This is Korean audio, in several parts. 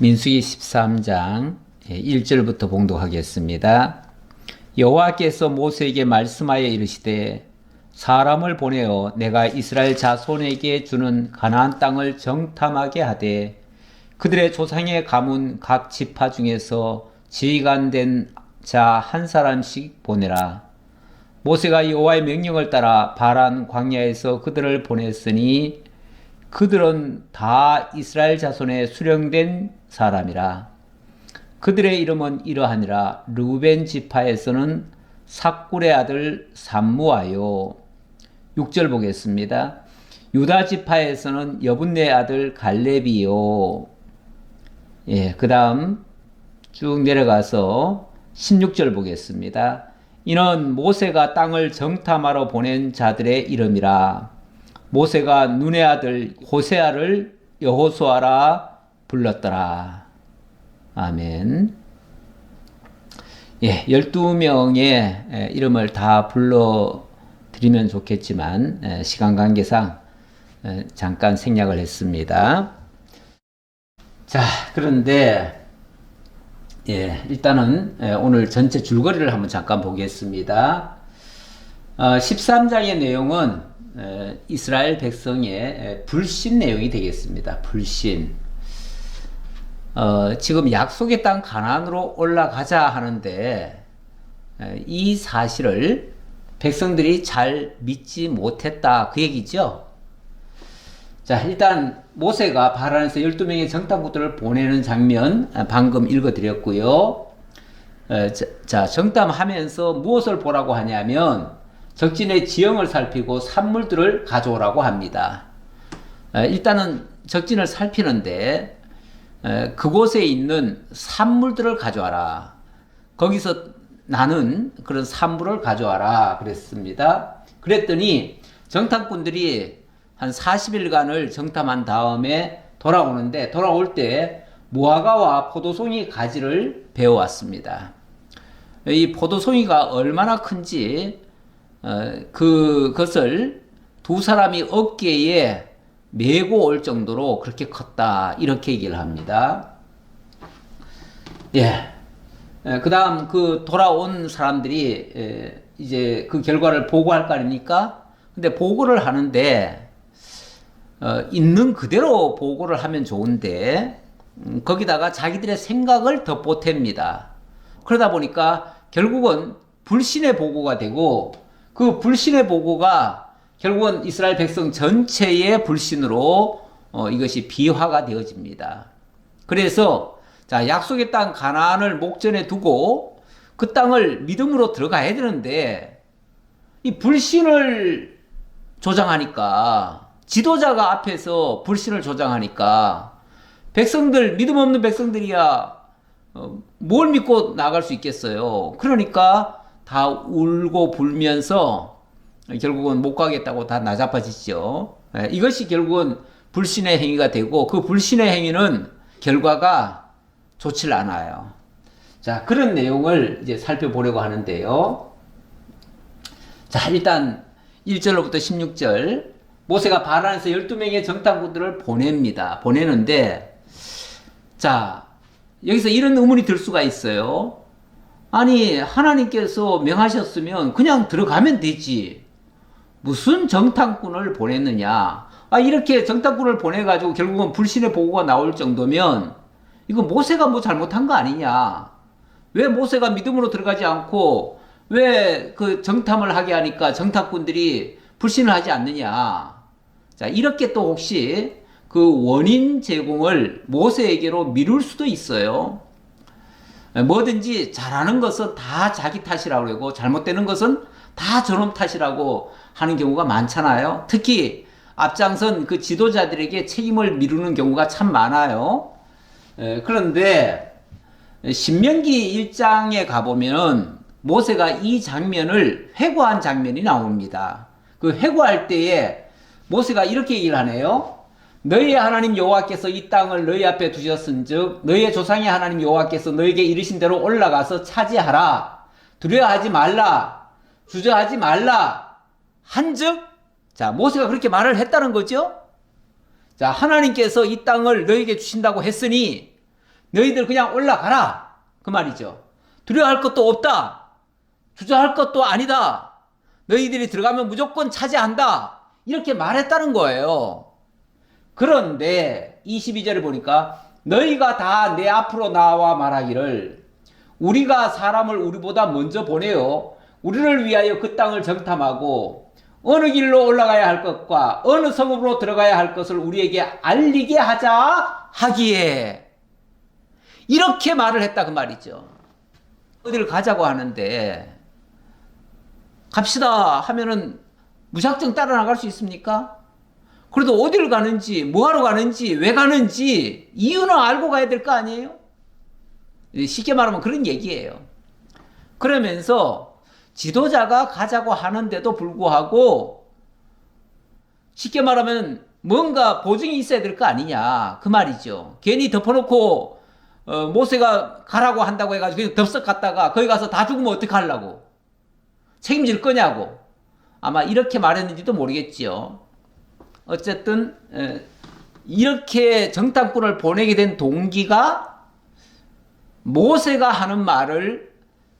민수기 13장 1절부터 봉독하겠습니다. 여호와께서 모세에게 말씀하여 이르시되 사람을 보내어 내가 이스라엘 자손에게 주는 가나안 땅을 정탐하게 하되 그들의 조상의 가문 각 지파 중에서 지휘관 된 자 한 사람씩 보내라. 모세가 여호와의 명령을 따라 바란 광야에서 그들을 보냈으니 그들은 다 이스라엘 자손의 수령된 사람이라. 그들의 이름은 이러하니라. 르우벤 지파에서는 삭굴의 아들 삼무아요. 6절 보겠습니다. 유다 지파에서는 여분네 아들 갈렙이요. 그 다음 쭉 내려가서 16절 보겠습니다. 이는 모세가 땅을 정탐하러 보낸 자들의 이름이라. 모세가 눈의 아들 호세아를 여호수아라 불렀더라. 아멘. 12명의 이름을 다 불러드리면 좋겠지만 시간 관계상 잠깐 생략을 했습니다. 자, 그런데 일단은 오늘 전체 줄거리를 한번 잠깐 보겠습니다. 13장의 내용은 이스라엘 백성의 불신 내용이 되겠습니다. 불신. 지금 약속의 땅 가나안으로 올라가자 하는데 이 사실을 백성들이 잘 믿지 못했다 그 얘기죠. 자, 일단 모세가 바란에서 12명의 정탐꾼들을 보내는 장면 방금 읽어드렸고요. 자, 정탐하면서 무엇을 보라고 하냐면 적진의 지형을 살피고 산물들을 가져오라고 합니다. 일단은 적진을 살피는데 그곳에 있는 산물들을 가져와라. 거기서 나는 그런 산물을 가져와라 그랬습니다. 그랬더니 정탐꾼들이 한 40일간을 정탐한 다음에 돌아올 때 무화과와 포도송이 가지를 베어왔습니다. 이 포도송이가 얼마나 큰지 그것을 두 사람이 어깨에 메고 올 정도로 그렇게 컸다 이렇게 얘기를 합니다. 그 다음 그 돌아온 사람들이 이제 그 결과를 보고할 거 아닙니까? 근데 보고를 하는데 있는 그대로 보고를 하면 좋은데 거기다가 자기들의 생각을 더 보탭니다. 그러다 보니까 결국은 불신의 보고가 되고 그 불신의 보고가 결국은 이스라엘 백성 전체의 불신으로 이것이 비화가 되어집니다. 그래서 자, 약속의 땅 가나안을 목전에 두고 그 땅을 믿음으로 들어가야 되는데 이 불신을 조장하니까 지도자가 앞에서 불신을 조장하니까 백성들 믿음 없는 백성들이야 뭘 믿고 나갈 수 있겠어요. 그러니까 다 울고 불면서 결국은 못 가겠다고 다 나자빠지죠. 이것이 결국은 불신의 행위가 되고 그 불신의 행위는 결과가 좋질 않아요. 자, 그런 내용을 이제 살펴보려고 하는데요. 자, 일단 1절로부터 16절 모세가 바란에서 12명의 정탐꾼들을 보냅니다. 보내는데 자, 여기서 이런 의문이 들 수가 있어요. 아니, 하나님께서 명하셨으면 그냥 들어가면 되지. 무슨 정탐꾼을 보냈느냐. 이렇게 정탐꾼을 보내가지고 결국은 불신의 보고가 나올 정도면 이거 모세가 뭐 잘못한 거 아니냐. 왜 모세가 믿음으로 들어가지 않고 왜 그 정탐을 하게 하니까 정탐꾼들이 불신을 하지 않느냐. 자, 이렇게 또 혹시 그 원인 제공을 모세에게로 미룰 수도 있어요. 뭐든지 잘하는 것은 다 자기 탓이라고 그러고 잘못되는 것은 다 저놈 탓이라고 하는 경우가 많잖아요. 특히 앞장선 그 지도자들에게 책임을 미루는 경우가 참 많아요. 그런데 신명기 1장에 가보면 모세가 이 장면을 회고한 장면이 나옵니다. 그 회고할 때에 모세가 이렇게 얘기를 하네요. 너희의 하나님 여호와께서 이 땅을 너희 앞에 두셨은즉 너희의 조상의 하나님 여호와께서 너희에게 이르신 대로 올라가서 차지하라. 두려워하지 말라. 주저하지 말라. 한즉 자, 모세가 그렇게 말을 했다는 거죠. 자, 하나님께서 이 땅을 너희에게 주신다고 했으니 너희들 그냥 올라가라. 그 말이죠. 두려워할 것도 없다. 주저할 것도 아니다. 너희들이 들어가면 무조건 차지한다. 이렇게 말했다는 거예요. 그런데 22절을 보니까 너희가 다 내 앞으로 나와 말하기를 우리가 사람을 우리보다 먼저 보내어 우리를 위하여 그 땅을 정탐하고 어느 길로 올라가야 할 것과 어느 성읍으로 들어가야 할 것을 우리에게 알리게 하자 하기에 이렇게 말을 했다 그 말이죠. 어디를 가자고 하는데 갑시다 하면은 무작정 따라 나갈 수 있습니까? 그래도 어디를 가는지 뭐하러 가는지 왜 가는지 이유는 알고 가야 될 거 아니에요? 쉽게 말하면 그런 얘기예요. 그러면서 지도자가 가자고 하는데도 불구하고 쉽게 말하면 뭔가 보증이 있어야 될 거 아니냐 그 말이죠. 괜히 덮어놓고 모세가 가라고 한다고 해가지고 덥석 갔다가 거기 가서 다 죽으면 어떡하려고 책임질 거냐고 아마 이렇게 말했는지도 모르겠지요. 어쨌든 이렇게 정탐꾼을 보내게 된 동기가 모세가 하는 말을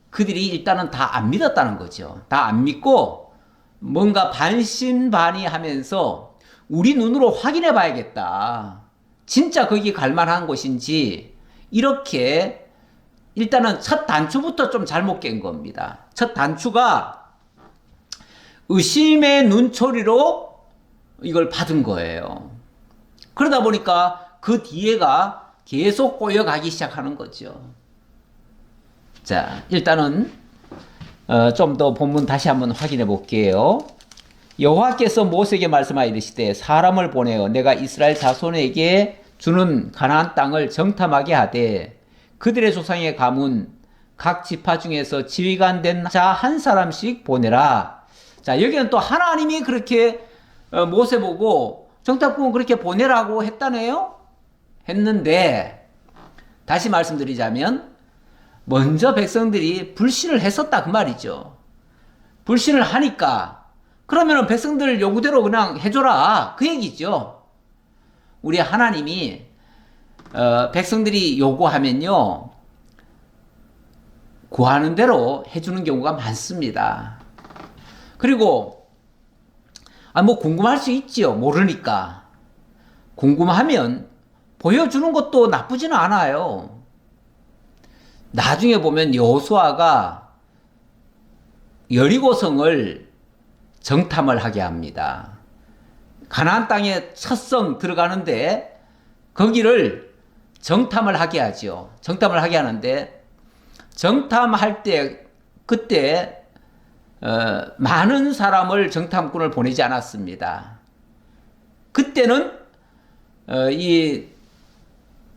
그들이 일단은 다 안 믿었다는 거죠. 다 안 믿고 뭔가 반신반의하면서 우리 눈으로 확인해 봐야겠다. 진짜 거기 갈 만한 곳인지 이렇게 일단은 첫 단추부터 좀 잘못 깬 겁니다. 첫 단추가 의심의 눈초리로 이걸 받은 거예요. 그러다 보니까 그 뒤에가 계속 꼬여가기 시작하는 거죠. 자, 일단은 좀 더 본문 다시 한번 확인해 볼게요. 여호와께서 모세에게 말씀하여 이르시되 사람을 보내어 내가 이스라엘 자손에게 주는 가나안 땅을 정탐하게 하되 그들의 조상의 가문 각 지파 중에서 지휘관 된 자 한 사람씩 보내라. 자, 여기는 또 하나님이 그렇게 모세 보고 정탐꾼 그렇게 보내라고 했다네요. 했는데 다시 말씀드리자면 먼저 백성들이 불신을 했었다 그 말이죠. 불신을 하니까 그러면은 백성들 요구대로 그냥 해줘라 그 얘기죠. 우리 하나님이 백성들이 요구하면요 구하는 대로 해주는 경우가 많습니다. 그리고 뭐 궁금할 수 있지요. 모르니까. 궁금하면 보여주는 것도 나쁘지는 않아요. 나중에 보면 여호수아가 여리고성을 정탐을 하게 합니다. 가나안 땅에 첫 성 들어가는데 거기를 정탐을 하게 하죠. 정탐을 하게 하는데 정탐할 때 그때 많은 사람을 정탐꾼을 보내지 않았습니다. 그때는 이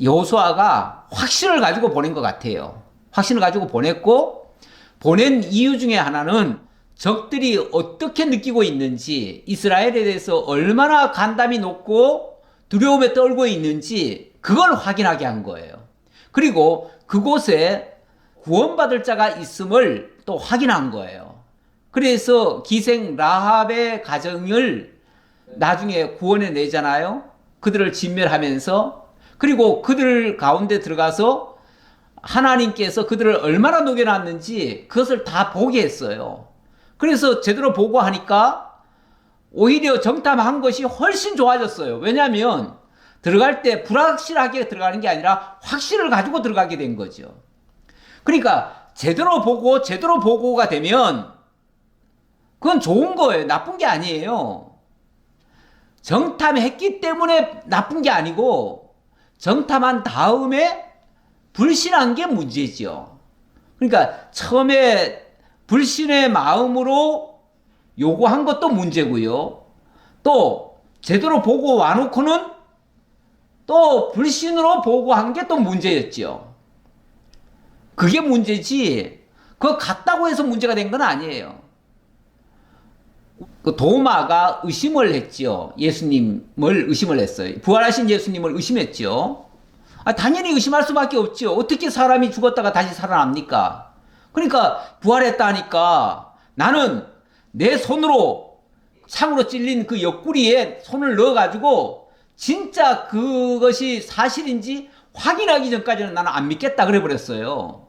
여호수아가 확신을 가지고 보낸 것 같아요. 확신을 가지고 보냈고 보낸 이유 중에 하나는 적들이 어떻게 느끼고 있는지 이스라엘에 대해서 얼마나 간담이 높고 두려움에 떨고 있는지 그걸 확인하게 한 거예요. 그리고 그곳에 구원받을 자가 있음을 또 확인한 거예요. 그래서 기생 라합의 가정을 나중에 구원해 내잖아요. 그들을 진멸하면서 그리고 그들 가운데 들어가서 하나님께서 그들을 얼마나 녹여놨는지 그것을 다 보게 했어요. 그래서 제대로 보고 하니까 오히려 정탐한 것이 훨씬 좋아졌어요. 왜냐하면 들어갈 때 불확실하게 들어가는 게 아니라 확신을 가지고 들어가게 된 거죠. 그러니까 제대로 보고 제대로 보고가 되면 그건 좋은 거예요. 나쁜 게 아니에요. 정탐했기 때문에 나쁜 게 아니고 정탐한 다음에 불신한 게 문제죠. 그러니까 처음에 불신의 마음으로 요구한 것도 문제고요. 또 제대로 보고 와놓고는 또 불신으로 보고한 게 또 문제였죠. 그게 문제지 그거 같다고 해서 문제가 된 건 아니에요. 그 도마가 의심을 했죠. 예수님을 의심을 했어요. 부활하신 예수님을 의심했죠. 당연히 의심할 수밖에 없죠. 어떻게 사람이 죽었다가 다시 살아납니까? 그러니까 부활했다니까 나는 내 손으로 창으로 찔린 그 옆구리에 손을 넣어가지고 진짜 그것이 사실인지 확인하기 전까지는 나는 안 믿겠다 그래 버렸어요.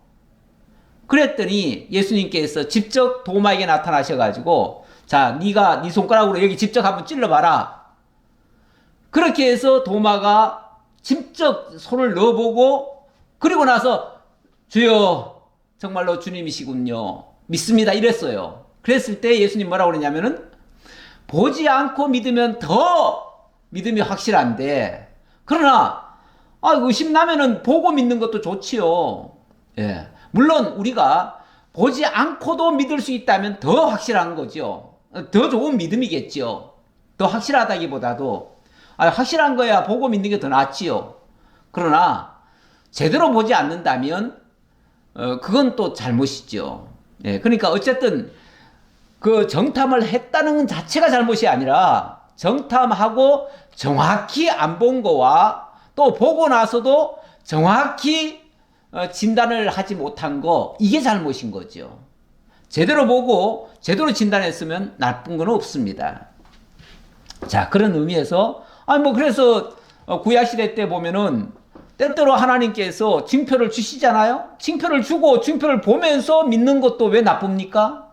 그랬더니 예수님께서 직접 도마에게 나타나셔가지고 자, 네가 네 손가락으로 여기 직접 한번 찔러봐라. 그렇게 해서 도마가 직접 손을 넣어보고 그리고 나서 주여 정말로 주님이시군요. 믿습니다. 이랬어요. 그랬을 때 예수님 뭐라고 그러냐면은 보지 않고 믿으면 더 믿음이 확실한데 그러나 의심 나면은 보고 믿는 것도 좋지요. 예. 물론 우리가 보지 않고도 믿을 수 있다면 더 확실한 거죠. 더 좋은 믿음이겠죠. 더 확실하다기보다도 확실한 거야 보고 믿는 게 더 낫지요. 그러나 제대로 보지 않는다면 그건 또 잘못이죠. 예, 그러니까 어쨌든 그 정탐을 했다는 자체가 잘못이 아니라 정탐하고 정확히 안 본 거와 또 보고 나서도 정확히 진단을 하지 못한 거 이게 잘못인 거죠. 제대로 보고 제대로 진단했으면 나쁜 건 없습니다. 자, 그런 의미에서 그래서 구약시대 때 보면은 때때로 하나님께서 징표를 주시잖아요. 징표를 주고 징표를 보면서 믿는 것도 왜 나쁩니까?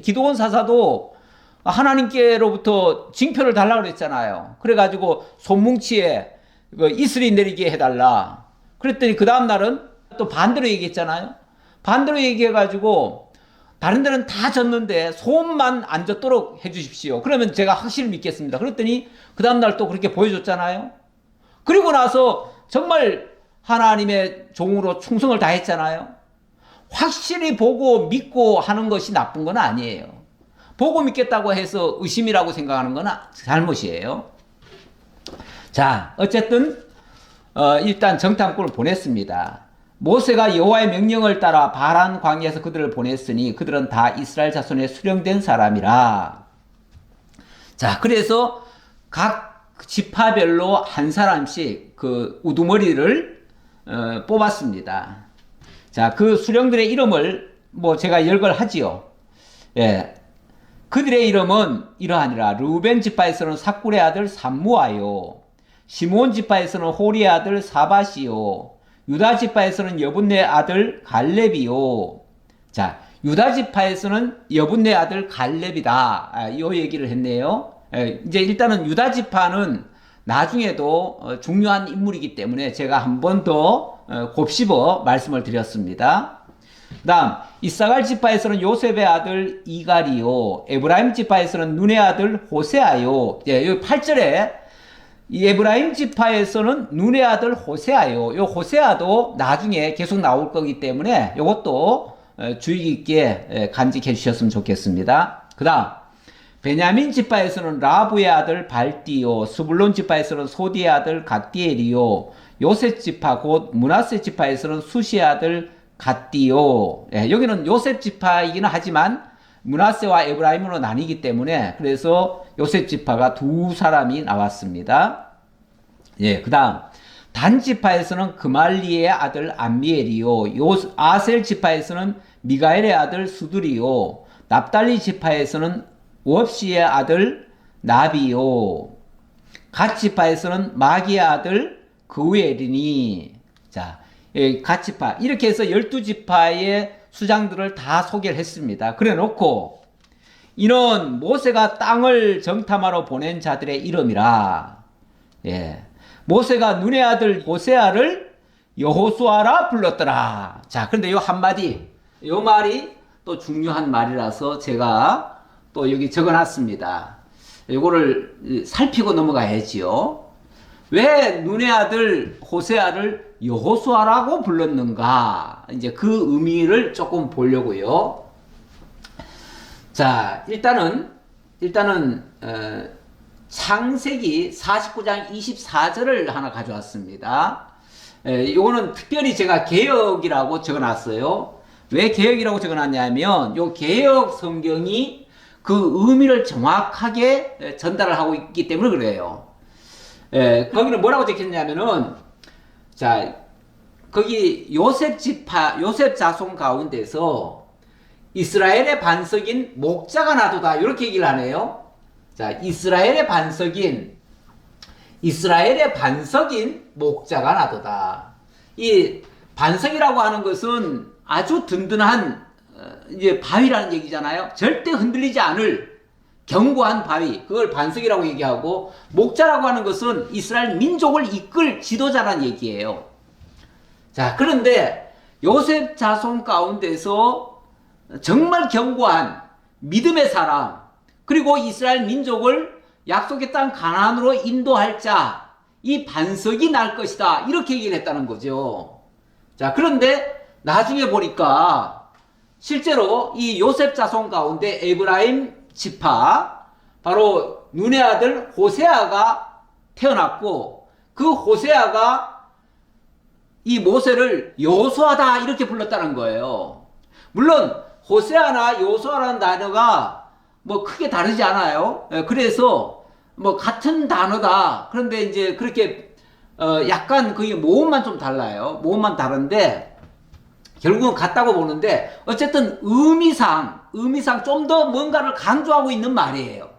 기드온 사사도 하나님께로부터 징표를 달라고 그랬잖아요. 그래가지고 손뭉치에 이슬이 내리게 해달라. 그랬더니 그 다음 날은 또 반대로 얘기했잖아요. 반대로 얘기해가지고 다른 데는 다 졌는데 소음만 안 졌도록 해주십시오. 그러면 제가 확실히 믿겠습니다. 그랬더니 그 다음 날 또 그렇게 보여줬잖아요. 그리고 나서 정말 하나님의 종으로 충성을 다했잖아요. 확실히 보고 믿고 하는 것이 나쁜 건 아니에요. 보고 믿겠다고 해서 의심이라고 생각하는 건 잘못이에요. 자, 어쨌든 일단 정탐꾼을 보냈습니다. 모세가 여호와의 명령을 따라 바란 광야에서 그들을 보냈으니 그들은 다 이스라엘 자손에 수령된 사람이라. 자, 그래서 각 지파별로 한 사람씩 그 우두머리를 뽑았습니다. 자, 그 수령들의 이름을 제가 열거하지요. 예. 그들의 이름은 이러하니라. 르우벤 지파에서는 삭굴의 아들 삼무아요. 시몬 지파에서는 호리의 아들 사바시요. 유다 지파에서는 여분네 아들 갈렙이요. 자, 유다 지파에서는 여분네 아들 갈렙이다. 이 얘기를 했네요. 이제 일단은 유다 지파는 나중에도 중요한 인물이기 때문에 제가 한 번 더 곱씹어 말씀을 드렸습니다. 그 다음 이사갈 지파에서는 요셉의 아들 이갈이요. 에브라임 지파에서는 눈의 아들 호세아요. 예, 여기 8절에 이 에브라임 지파에서는 눈의 아들 호세아요. 요 호세아도 나중에 계속 나올 거기 때문에 요것도 주의 깊게 간직해 주셨으면 좋겠습니다. 그 다음 베냐민 지파에서는 라부의 아들 발디요. 스불론 지파에서는 소디의 아들 갓디엘이요. 요셉 지파 곧 므낫세 지파에서는 수시의 아들 갓디요. 예, 여기는 요셉 지파이기는 하지만 므낫세와 에브라임으로 나뉘기 때문에 그래서 요셉 지파가 두 사람이 나왔습니다. 예, 그 다음 단 지파에서는 그말리의 아들 암미엘이요. 아셀 지파에서는 미가엘의 아들 수두리요. 납달리 지파에서는 웁시의 아들 나비요. 갓 지파에서는 마기의 아들 그우엘이니. 자, 갓 지파 이렇게 해서 12지파의 수장들을 다 소개를 했습니다. 그래 놓고 이는 모세가 땅을 정탐하러 보낸 자들의 이름이라. 예, 모세가 눈의 아들 호세아를 여호수아라 불렀더라. 자, 그런데 요 한마디, 요 말이 또 중요한 말이라서 제가 또 여기 적어놨습니다. 요거를 살피고 넘어가야지요. 왜 눈의 아들 호세아를 여호수아라고 불렀는가? 이제 그 의미를 조금 보려고요. 자, 일단은 창세기 49장 24절을 하나 가져왔습니다. 요거는 특별히 제가 개역이라고 적어놨어요. 왜 개역이라고 적어놨냐면 요 개역 성경이 그 의미를 정확하게 전달을 하고 있기 때문에 그래요. 거기는 뭐라고 적혔냐면은, 자, 거기 요셉 지파, 요셉 자손 가운데서 이스라엘의 반석인 목자가 나도다. 이렇게 얘기를 하네요. 자, 이스라엘의 반석인 이스라엘의 반석인 목자가 나도다. 이 반석이라고 하는 것은 아주 든든한 이제 바위라는 얘기잖아요. 절대 흔들리지 않을 견고한 바위, 그걸 반석이라고 얘기하고, 목자라고 하는 것은 이스라엘 민족을 이끌 지도자라는 얘기예요. 자, 그런데 요셉 자손 가운데서 정말 견고한 믿음의 사람, 그리고 이스라엘 민족을 약속의 땅 가나안으로 인도할 자, 이 반석이 날 것이다, 이렇게 얘기를 했다는 거죠. 자, 그런데 나중에 보니까 실제로 이 요셉 자손 가운데 에브라임 지파, 바로 눈의 아들 호세아가 태어났고, 그 호세아가 이 모세를 여호수아다 이렇게 불렀다는 거예요. 물론 호세아나 여호수아라는 단어가 뭐 크게 다르지 않아요. 그래서 뭐 같은 단어다. 그런데 이제 그렇게 약간 그 모음만 좀 달라요. 모음만 다른데 결국은 같다고 보는데, 어쨌든 의미상 좀 더 뭔가를 강조하고 있는 말이에요.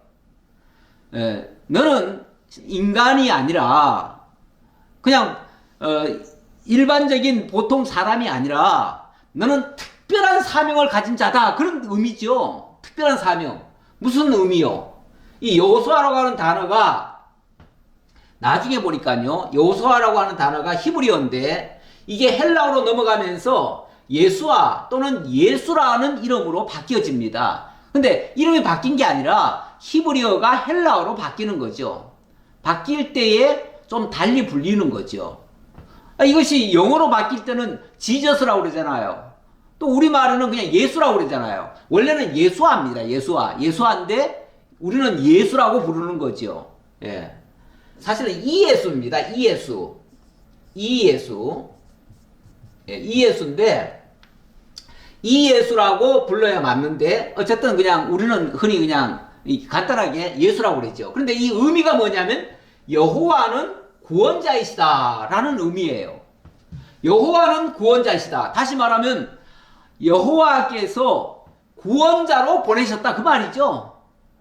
너는 인간이 아니라 그냥 일반적인 보통 사람이 아니라 너는 특별한 사명을 가진 자다, 그런 의미죠. 특별한 사명. 무슨 의미요? 이 여호수아라고 하는 단어가 나중에 보니까요, 여호수아라고 하는 단어가 히브리어인데 이게 헬라어로 넘어가면서 예수아 또는 예수라는 이름으로 바뀌어집니다. 근데 이름이 바뀐 게 아니라 히브리어가 헬라어로 바뀌는 거죠. 바뀔 때에 좀 달리 불리는 거죠. 이것이 영어로 바뀔 때는 지저스라고 그러잖아요. 또 우리말에는 그냥 예수라고 그러잖아요. 원래는 예수아입니다. 예수아인데 우리는 예수라고 부르는 거죠. 예. 사실은 이예수입니다. 이예수. 예, 이예수인데 이예수라고 불러야 맞는데, 어쨌든 그냥 우리는 흔히 그냥 간단하게 예수라고 그러죠. 그런데 이 의미가 뭐냐면 여호와는 구원자이시다 라는 의미예요. 여호와는 구원자이시다. 다시 말하면 여호와께서 구원자로 보내셨다, 그 말이죠.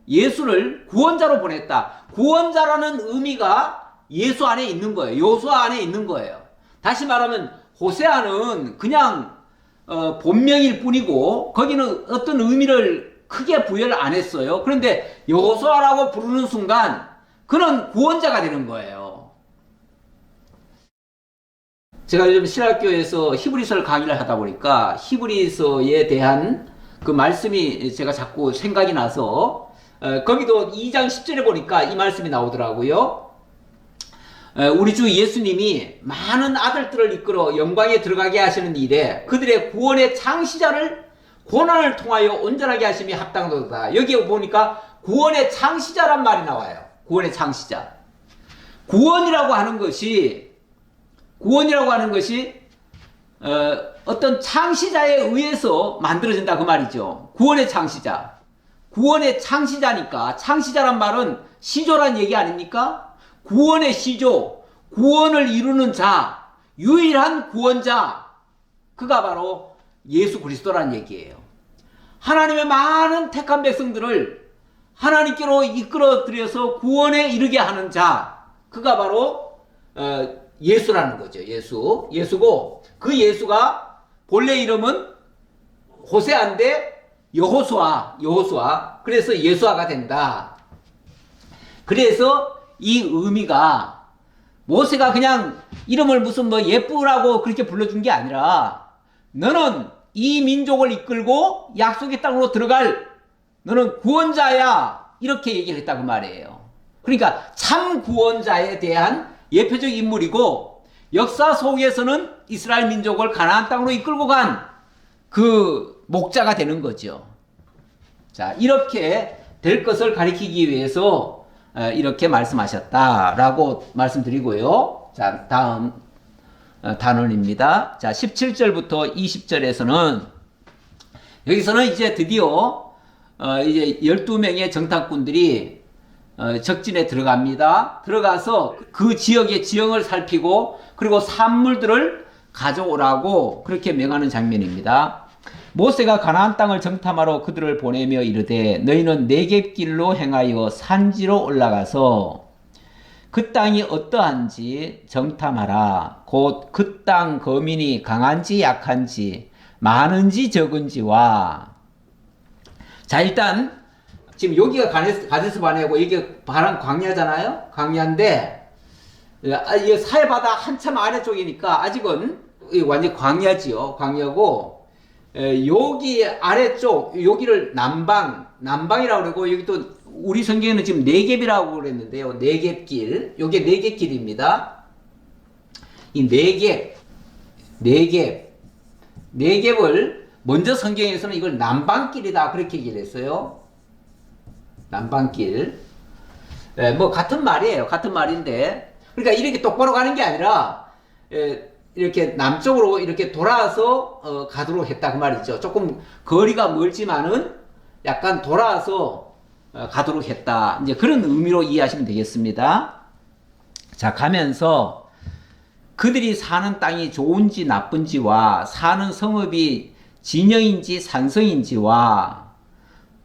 예수를 구원자로 보냈다. 구원자라는 의미가 예수 안에 있는 거예요. 여호수아 안에 있는 거예요. 다시 말하면 호세아는 그냥 본명일 뿐이고 거기는 어떤 의미를 크게 부여를 안 했어요. 그런데 여호수아라고 부르는 순간 그는 구원자가 되는 거예요. 제가 요즘 신학교에서 히브리서를 강의를 하다 보니까 히브리서에 대한 그 말씀이 제가 자꾸 생각이 나서 거기도 2장 10절에 보니까 이 말씀이 나오더라고요. 우리 주 예수님이 많은 아들들을 이끌어 영광에 들어가게 하시는 일에 그들의 구원의 창시자를 고난을 통하여 온전하게 하심이 합당하다. 여기에 보니까 구원의 창시자란 말이 나와요. 구원의 창시자. 구원이라고 하는 것이 어떤 창시자에 의해서 만들어진다, 그 말이죠. 구원의 창시자. 구원의 창시자니까, 창시자란 말은 시조란 얘기 아닙니까? 구원의 시조, 구원을 이루는 자, 유일한 구원자, 그가 바로 예수 그리스도란 얘기예요. 하나님의 많은 택한 백성들을 하나님께로 이끌어들여서 구원에 이르게 하는 자, 그가 바로 예수라는 거죠. 예수고, 그 예수가 본래 이름은 호세아인데 여호수아. 그래서 예수아가 된다. 그래서 이 의미가 모세가 그냥 이름을 무슨 뭐 예쁘라고 그렇게 불러준 게 아니라, 너는 이 민족을 이끌고 약속의 땅으로 들어갈 너는 구원자야, 이렇게 얘기를 했다, 그 말이에요. 그러니까 참 구원자에 대한 예표적 인물이고, 역사 속에서는 이스라엘 민족을 가나안 땅으로 이끌고 간 그 목자가 되는 거죠. 자, 이렇게 될 것을 가리키기 위해서 이렇게 말씀하셨다라고 말씀드리고요. 자, 다음 단원입니다. 자, 17절부터 20절에서는 여기서는 이제 드디어 이제 12명의 정탐꾼들이 적진에 들어갑니다. 들어가서 그 지역의 지형을 살피고 그리고 산물들을 가져오라고 그렇게 명하는 장면입니다. 모세가 가나안 땅을 정탐하러 그들을 보내며 이르되 너희는 네겝길로 행하여 산지로 올라가서 그 땅이 어떠한지 정탐하라. 곧 그 땅 거민이 강한지 약한지 많은지 적은지와. 자, 일단 지금 여기가 가데스 바네고 여기가 바람 광야잖아요. 광야인데 이 사해바다 한참 아래쪽이니까 아직은 완전 광야지요. 광야고 여기 아래쪽 여기를 남방이라고 그러고 여기 또 우리 성경에는 지금 네겝이라고 그랬는데요. 네겝길. 요게 네겝길입니다. 이 네겝을 먼저 성경에서는 이걸 남방길이다 그렇게 얘기를 했어요. 남방길. 뭐 같은 말이에요. 같은 말인데 그러니까 이렇게 똑바로 가는 게 아니라 이렇게 남쪽으로 이렇게 돌아서 가도록 했다 그 말이죠. 조금 거리가 멀지만은 약간 돌아서 가도록 했다. 이제 그런 의미로 이해하시면 되겠습니다. 자, 가면서 그들이 사는 땅이 좋은지 나쁜지와 사는 성읍이 진영인지 산성인지와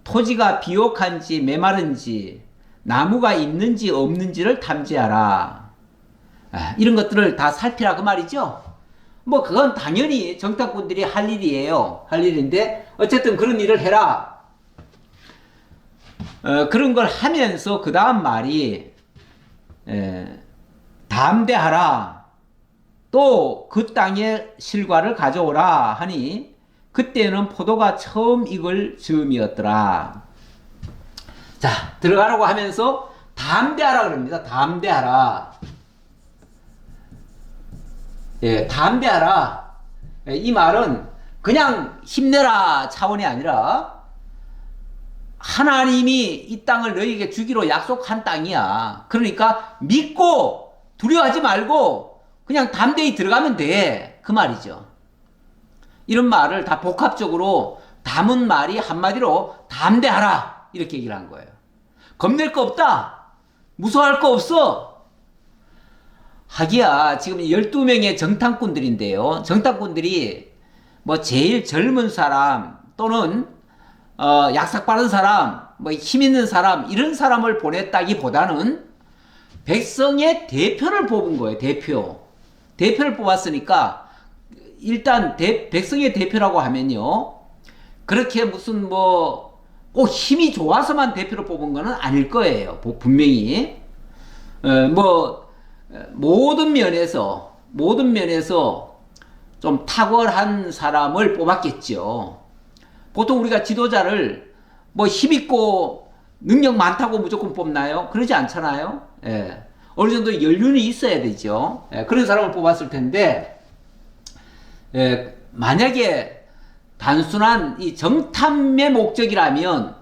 토지가 비옥한지 메마른지 나무가 있는지 없는지를 탐지하라. 이런 것들을 다 살피라 그 말이죠. 뭐 그건 당연히 정탐꾼들이 할 일이에요. 할 일인데 어쨌든 그런 일을 해라. 그런 걸 하면서 그 다음 말이 담대하라. 또 그 땅의 실과를 가져오라 하니 그때는 포도가 처음 익을 즈음이었더라. 자, 들어가라고 하면서 담대하라 그럽니다. 담대하라. 담대하라. 이 말은 그냥 힘내라 차원이 아니라 하나님이 이 땅을 너희에게 주기로 약속한 땅이야. 그러니까 믿고 두려워하지 말고 그냥 담대히 들어가면 돼. 그 말이죠. 이런 말을 다 복합적으로 담은 말이 한마디로 담대하라 이렇게 얘기를 한 거예요. 겁낼 거 없다. 무서워할 거 없어. 하기야 지금 12명의 정탐꾼들인데요. 정탐꾼들이 뭐 제일 젊은 사람 또는 약삭 빠른 사람, 뭐 힘 있는 사람 이런 사람을 보냈다기보다는 백성의 대표를 뽑은 거예요. 대표를 뽑았으니까 일단 백성의 대표라고 하면요. 그렇게 무슨 뭐 꼭 힘이 좋아서만 대표를 뽑은 거는 아닐 거예요. 분명히. 뭐 모든 면에서 좀 탁월한 사람을 뽑았겠죠. 보통 우리가 지도자를 뭐 힘있고 능력 많다고 무조건 뽑나요? 그러지 않잖아요. 어느 정도 연륜이 있어야 되죠. 그런 사람을 뽑았을 텐데 만약에 단순한 이 정탐의 목적이라면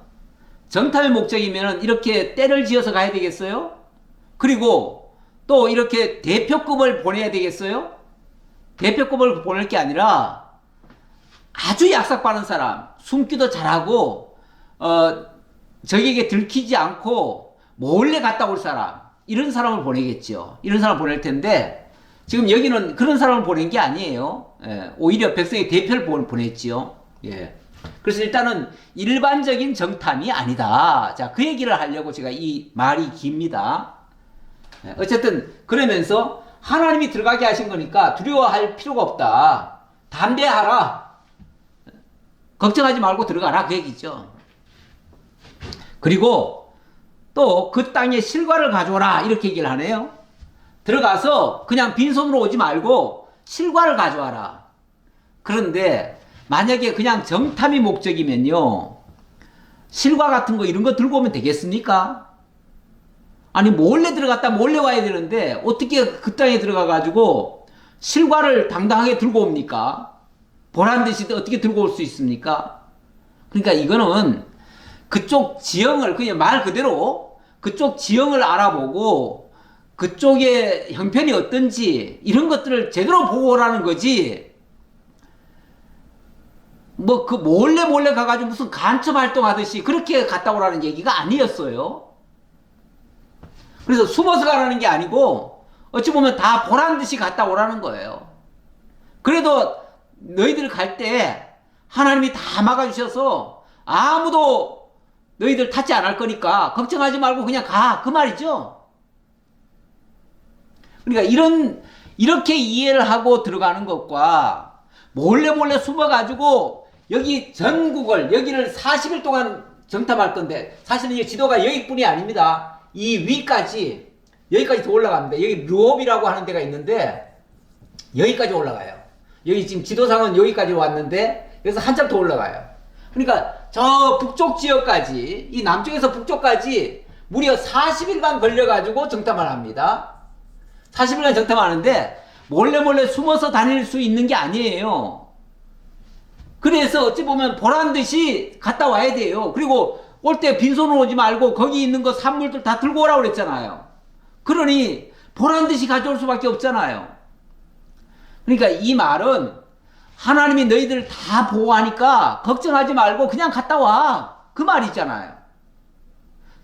이렇게 때를 지어서 가야 되겠어요? 그리고 또 이렇게 대표급을 보내야 되겠어요? 대표급을 보낼 게 아니라 아주 약삭 빠른 사람, 숨기도 잘하고 적에게 들키지 않고 몰래 갔다 올 사람, 이런 사람을 보내겠죠. 이런 사람을 보낼 텐데 지금 여기는 그런 사람을 보낸 게 아니에요. 오히려 백성의 대표를 보냈지요. 그래서 일단은 일반적인 정탐이 아니다. 자, 그 얘기를 하려고 제가 이 말이 깁니다. 어쨌든 그러면서 하나님이 들어가게 하신 거니까 두려워할 필요가 없다. 담대하라. 걱정하지 말고 들어가라. 그 얘기죠. 그리고 또 그 땅의 실과를 가져오라. 이렇게 얘기를 하네요. 들어가서 그냥 빈손으로 오지 말고 실과를 가져와라. 그런데 만약에 그냥 정탐이 목적이면요. 실과 같은 거 이런 거 들고 오면 되겠습니까? 아니 몰래 들어갔다 몰래 와야 되는데 어떻게 그 땅에 들어가 가지고 실과를 당당하게 들고 옵니까? 보란 듯이 어떻게 들고 올 수 있습니까? 그러니까 이거는 그쪽 지형을 그냥 말 그대로 그쪽 지형을 알아보고 그쪽의 형편이 어떤지 이런 것들을 제대로 보고 오라는 거지. 뭐 그 몰래 가가지고 무슨 간첩 활동하듯이 그렇게 갔다 오라는 얘기가 아니었어요. 그래서 숨어서 가라는 게 아니고 어찌 보면 다 보란 듯이 갔다 오라는 거예요. 그래도 너희들 갈 때 하나님이 다 막아주셔서 아무도 너희들 탓지 안 할 거니까 걱정하지 말고 그냥 가. 그 말이죠. 그러니까 이렇게 이해를 하고 들어가는 것과 몰래 숨어가지고 여기 전국을, 여기를 40일 동안 정탐할 건데, 사실은 이 지도가 여기뿐이 아닙니다. 이 위까지, 여기까지 더 올라갑니다. 여기 르홉이라고 하는 데가 있는데, 여기까지 올라가요. 여기 지금 지도상은 여기까지 왔는데, 여기서 한참 더 올라가요. 그러니까 저 북쪽 지역까지, 이 남쪽에서 북쪽까지 무려 40일간 걸려가지고 정탐을 합니다. 40일간 정탐하는데 몰래 숨어서 다닐 수 있는 게 아니에요. 그래서 어찌 보면 보란듯이 갔다 와야 돼요. 그리고 올 때 빈손으로 오지 말고 거기 있는 거 산물들 다 들고 오라고 그랬잖아요. 그러니 보란듯이 가져올 수밖에 없잖아요. 그러니까 이 말은 하나님이 너희들을 다 보호하니까 걱정하지 말고 그냥 갔다 와. 그 말이잖아요.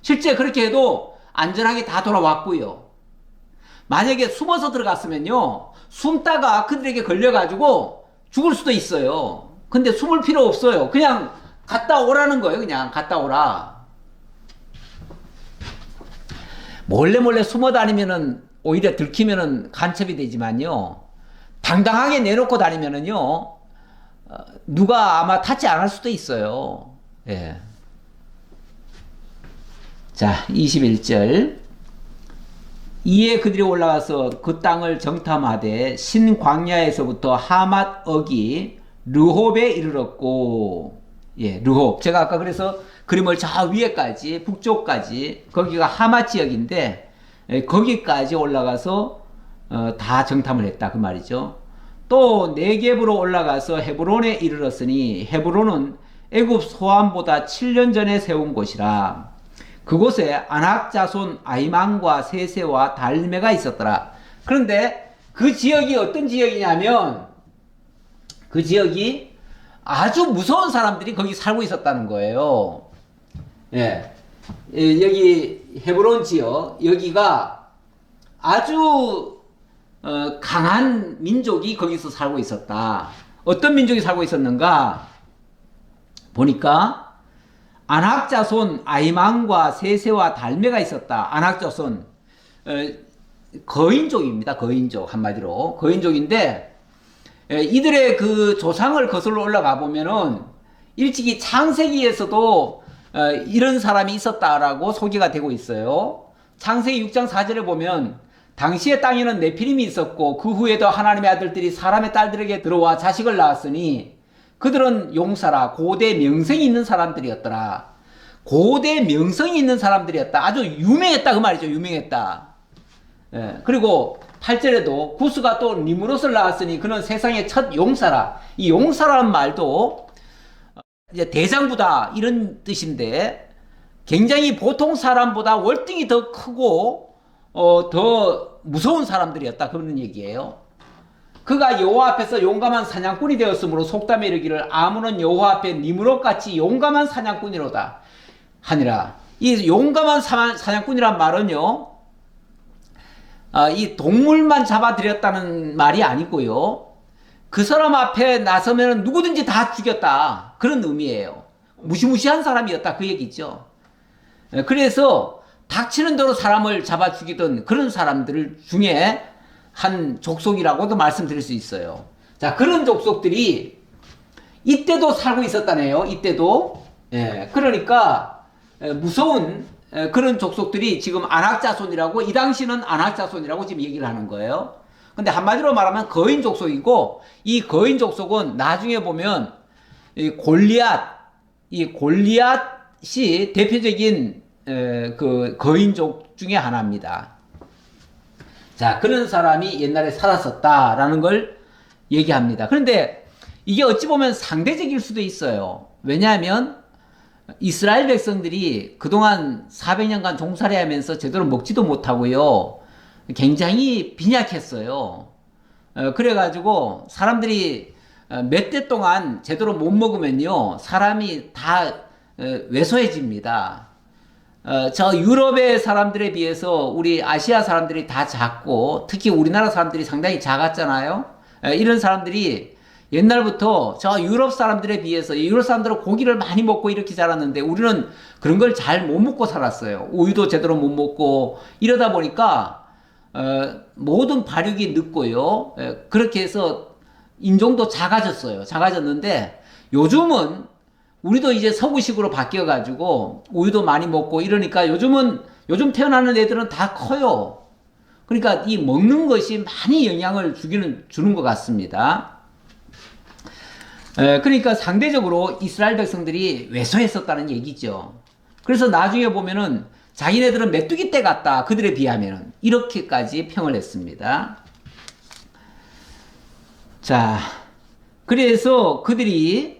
실제 그렇게 해도 안전하게 다 돌아왔고요. 만약에 숨어서 들어갔으면요, 숨다가 그들에게 걸려가지고 죽을 수도 있어요. 근데 숨을 필요 없어요. 그냥 갔다 오라는 거예요. 그냥 갔다 오라. 몰래 숨어 다니면은 오히려 들키면은 간첩이 되지만요, 당당하게 내놓고 다니면은요, 누가 아마 타치 안 할 수도 있어요. 예. 자, 21절. 이에 그들이 올라가서 그 땅을 정탐하되 신광야에서부터 하맛 어기 르홉에 이르렀고, 예, 르홉. 제가 아까 그래서 그림을 저 위에까지, 북쪽까지, 거기가 하맛 지역인데, 예, 거기까지 올라가서 다 정탐을 했다 그 말이죠. 또 네겝으로 올라가서 헤브론에 이르렀으니 헤브론은 애굽 소암보다 7년 전에 세운 곳이라. 그곳에 아낙 자손 아이만과 세세와 달메가 있었더라. 그런데 그 지역이 어떤 지역이냐면, 그 지역이 아주 무서운 사람들이 거기 살고 있었다는 거예요. 예. 여기 헤브론 지역, 여기가 아주 강한 민족이 거기서 살고 있었다. 어떤 민족이 살고 있었는가 보니까 아낙 자손 아이만과 세세와 달메가 있었다. 아낙 자손, 거인족입니다. 거인족, 한마디로 거인족인데, 이들의 그 조상을 거슬러 올라가 보면은 일찍이 창세기에서도 이런 사람이 있었다라고 소개가 되고 있어요. 창세기 6장 4절에 보면 당시의 땅에는 네피림이 있었고 그 후에도 하나님의 아들들이 사람의 딸들에게 들어와 자식을 낳았으니 그들은 용사라 고대 명성이 있는 사람들이었더라. 고대 명성이 있는 사람들이었다. 아주 유명했다 그 말이죠. 유명했다. 예, 그리고 8절에도 구스가 또 니무롯을 낳았으니 그는 세상의 첫 용사라. 이 용사라는 말도 이제 대장부다 이런 뜻인데, 굉장히 보통 사람보다 월등히 더 크고 더 무서운 사람들이었다 그런 얘기예요. 그가 여호와 앞에서 용감한 사냥꾼이 되었으므로 속담에 이르기를 아무는 여호와 앞에 니무롯같이 용감한 사냥꾼이로다 하니라. 이 용감한 사냥꾼이란 말은요, 이 동물만 잡아들였다는 말이 아니고요, 그 사람 앞에 나서면 누구든지 다 죽였다 그런 의미예요. 무시무시한 사람이었다 그 얘기죠. 그래서 닥치는 대로 사람을 잡아 죽이던 그런 사람들 중에 한 족속이라고도 말씀드릴 수 있어요. 자, 그런 족속들이 이때도 살고 있었다네요. 이때도. 예, 그러니까 무서운 그런 족속들이 지금 아낙자손이라고, 이 당시는 아낙자손이라고 지금 얘기를 하는 거예요. 근데 한마디로 말하면 거인 족속이고, 이 거인 족속은 나중에 보면 이 골리앗이 대표적인 그 거인족 중에 하나입니다. 자, 그런 사람이 옛날에 살았었다라는 걸 얘기합니다. 그런데 이게 어찌 보면 상대적일 수도 있어요. 왜냐하면 이스라엘 백성들이 그동안 400년간 종살이 하면서 제대로 먹지도 못하고요, 굉장히 빈약했어요. 그래가지고 사람들이 몇 대 동안 제대로 못 먹으면요, 사람이 다 왜소해집니다. 저 유럽의 사람들에 비해서 우리 아시아 사람들이 다 작고, 특히 우리나라 사람들이 상당히 작았잖아요. 이런 사람들이 옛날부터 저 유럽 사람들에 비해서, 유럽 사람들은 고기를 많이 먹고 이렇게 자랐는데 우리는 그런 걸 잘 못 먹고 살았어요. 우유도 제대로 못 먹고 이러다 보니까 모든 발육이 늦고요. 그렇게 해서 인종도 작아졌어요. 작아졌는데 요즘은 우리도 이제 서구식으로 바뀌어가지고 우유도 많이 먹고 이러니까 요즘 태어나는 애들은 다 커요. 그러니까 이 먹는 것이 많이 영향을 주는 것 같습니다. 그러니까 상대적으로 이스라엘 백성들이 왜소했었다는 얘기죠. 그래서 나중에 보면은 자기네들은 메뚜기 떼 같다. 그들에 비하면은 이렇게까지 평을 했습니다. 자, 그래서 그들이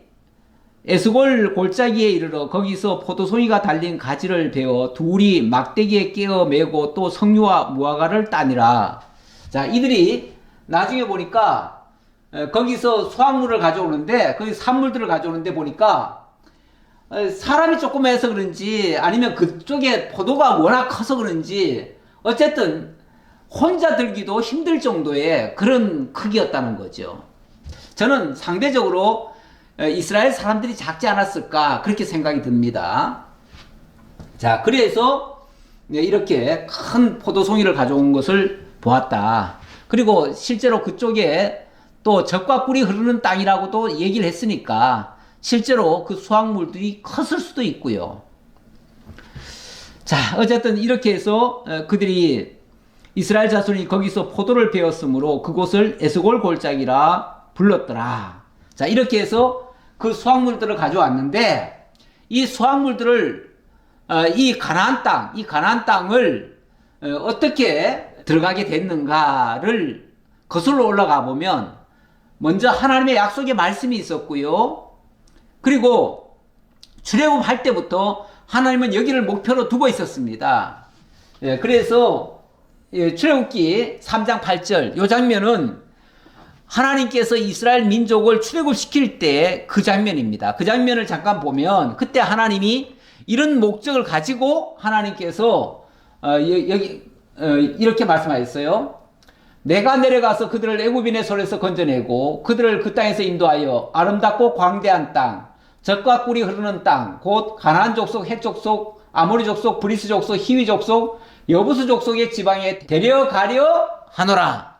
에스골 골짜기에 이르러 거기서 포도송이가 달린 가지를 베어 둘이 막대기에 깨어 메고 또 석류와 무화과를 따니라. 자, 이들이 나중에 보니까 거기서 수확물을 가져오는데 거기 산물들을 가져오는데 보니까 사람이 조금 해서 그런지 아니면 그쪽에 포도가 워낙 커서 그런지 어쨌든 혼자 들기도 힘들 정도의 그런 크기였다는 거죠. 저는 상대적으로 이스라엘 사람들이 작지 않았을까 그렇게 생각이 듭니다. 자, 그래서 이렇게 큰 포도송이를 가져온 것을 보았다. 그리고 실제로 그쪽에 또 젖과 꿀이 흐르는 땅이라고도 얘기를 했으니까 실제로 그 수확물들이 컸을 수도 있고요. 자, 어쨌든 이렇게 해서 그들이 이스라엘 자손이 거기서 포도를 베었으므로 그곳을 에스골 골짜기라 불렀더라. 자, 이렇게 해서 그 수확물들을 가져왔는데 이 수확물들을 이 가나안 땅을 어떻게 들어가게 됐는가를 거슬러 올라가 보면 먼저 하나님의 약속의 말씀이 있었고요. 그리고 출애굽할 때부터 하나님은 여기를 목표로 두고 있었습니다. 그래서 출애굽기 3장 8절 이 장면은 하나님께서 이스라엘 민족을 출애굽시킬 때 그 장면입니다. 그 장면을 잠깐 보면 그때 하나님이 이런 목적을 가지고 하나님께서 이렇게 말씀하셨어요. 내가 내려가서 그들을 애굽인의 손에서 건져내고 그들을 그 땅에서 인도하여 아름답고 광대한 땅, 젖과 꿀이 흐르는 땅, 곧 가나안 족속, 헷 족속, 아모리 족속, 브리스 족속, 히위 족속, 여부스 족속의 지방에 데려가려 하노라.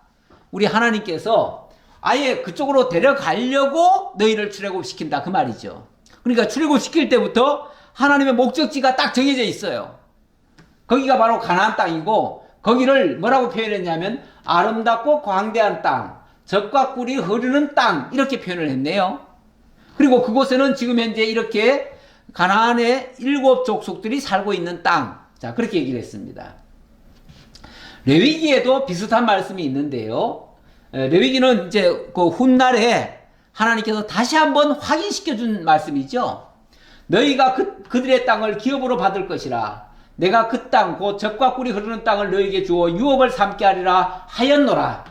우리 하나님께서 아예 그쪽으로 데려가려고 너희를 출애굽시킨다 그 말이죠. 그러니까 출애굽시킬 때부터 하나님의 목적지가 딱 정해져 있어요. 거기가 바로 가나안 땅이고 거기를 뭐라고 표현했냐면 아름답고 광대한 땅, 젖과 꿀이 흐르는 땅 이렇게 표현을 했네요. 그리고 그곳에는 지금 현재 이렇게 가나안의 7 족속들이 살고 있는 땅. 자, 그렇게 얘기를 했습니다. 레위기에도 비슷한 말씀이 있는데요. 레위기는 이제 그 훗날에 하나님께서 다시 한번 확인시켜 준 말씀이죠. 너희가 그들의 땅을 기업으로 받을 것이라. 내가 그 땅, 곧 젖과 꿀이 흐르는 땅을 너희에게 주어 유업을 삼게 하리라 하였노라.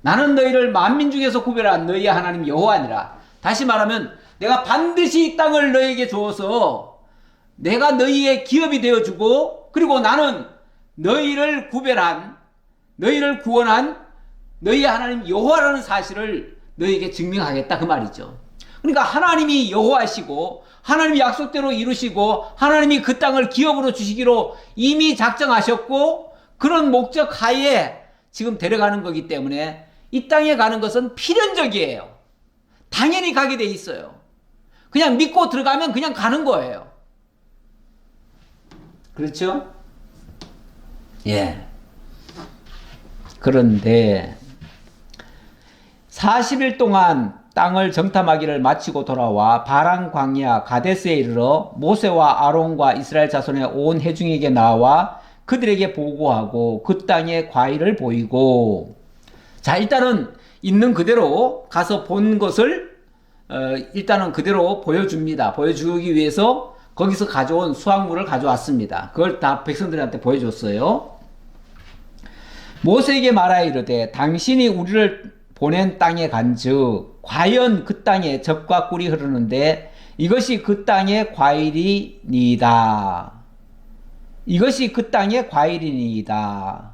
나는 너희를 만민 중에서 구별한 너희의 하나님 여호와니라. 다시 말하면 내가 반드시 이 땅을 너희에게 주어서 내가 너희의 기업이 되어주고 그리고 나는 너희를 구별한 너희를 구원한 너희의 하나님 여호와라는 사실을 너희에게 증명하겠다 그 말이죠. 그러니까 하나님이 여호와시고 하나님이 약속대로 이루시고 하나님이 그 땅을 기업으로 주시기로 이미 작정하셨고 그런 목적 하에 지금 데려가는 거기 때문에 이 땅에 가는 것은 필연적이에요. 당연히 가게 돼 있어요. 그냥 믿고 들어가면 그냥 가는 거예요. 그렇죠? 예. 그런데 40일 동안 땅을 정탐하기를 마치고 돌아와 바란 광야 가데스에 이르러 모세와 아론과 이스라엘 자손의 온 회중에게 나와 그들에게 보고하고 그 땅의 과일을 보이고. 자, 일단은 있는 그대로 가서 본 것을 일단은 그대로 보여줍니다. 보여주기 위해서 거기서 가져온 수확물을 가져왔습니다. 그걸 다 백성들한테 보여줬어요. 모세에게 말하여 이르되 당신이 우리를 보낸 땅에 간즉 과연 그 땅에 젖과 꿀이 흐르는데 이것이 그 땅의 과일이니이다. 이것이 그 땅의 과일이니이다.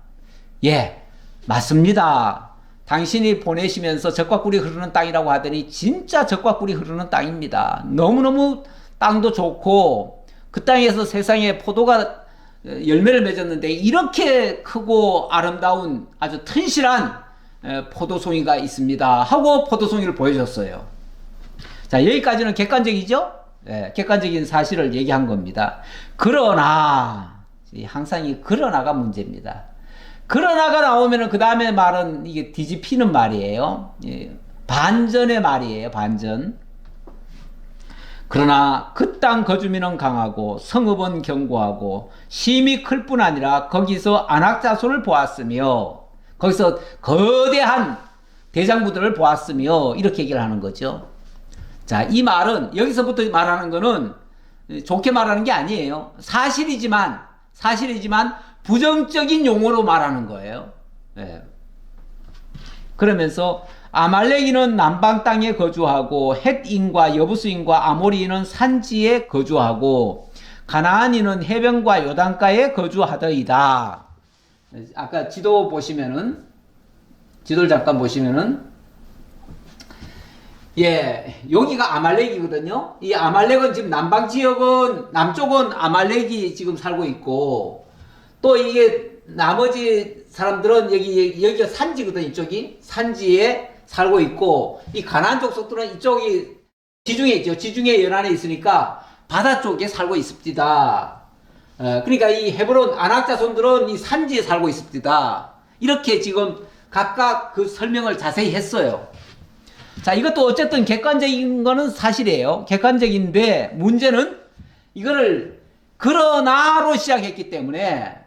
예, 맞습니다. 당신이 보내시면서 젖과 꿀이 흐르는 땅이라고 하더니 진짜 젖과 꿀이 흐르는 땅입니다. 너무너무 땅도 좋고 그 땅에서 세상에 포도가 열매를 맺었는데 이렇게 크고 아름다운 아주 튼실한 포도송이가 있습니다 하고 포도송이를 보여줬어요. 자, 여기까지는 객관적이죠? 객관적인 사실을 얘기한 겁니다. 그러나 항상 이 그러나가 문제입니다. 그러나가 나오면은 그 다음에 말은 이게 뒤집히는 말이에요. 반전의 말이에요. 반전. 그러나 그 땅 거주민은 강하고 성읍은 견고하고 힘이 클 뿐 아니라 거기서 안악자손을 보았으며, 거기서 거대한 대장부들을 보았으며, 이렇게 얘기를 하는 거죠. 자, 이 말은 여기서부터 말하는 거는 좋게 말하는 게 아니에요. 사실이지만 부정적인 용어로 말하는 거예요. 그러면서 아말렉인은 남방 땅에 거주하고 헷인과 여부스인과 아모리인은 산지에 거주하고 가나안인은 해변과 요단가에 거주하더이다. 아까 지도 보시면은, 지도를 잠깐 보시면은, 여기가 아말렉이거든요. 이 아말렉은 지금 남방 지역은, 남쪽은 아말렉이 지금 살고 있고, 또 이게 나머지 사람들은 여기가 산지거든. 이쪽이 산지에 살고 있고, 이 가나안 족속들은 이쪽이 지중해 있죠. 지중해 연안에 있으니까 바다 쪽에 살고 있습니다. 그러니까 이 헤브론 안악자손들은 이 산지에 살고 있습니다. 이렇게 지금 각각 그 설명을 자세히 했어요. 자, 이것도 어쨌든 객관적인 거는 사실이에요. 객관적인데 문제는 이거를 그러나로 시작했기 때문에,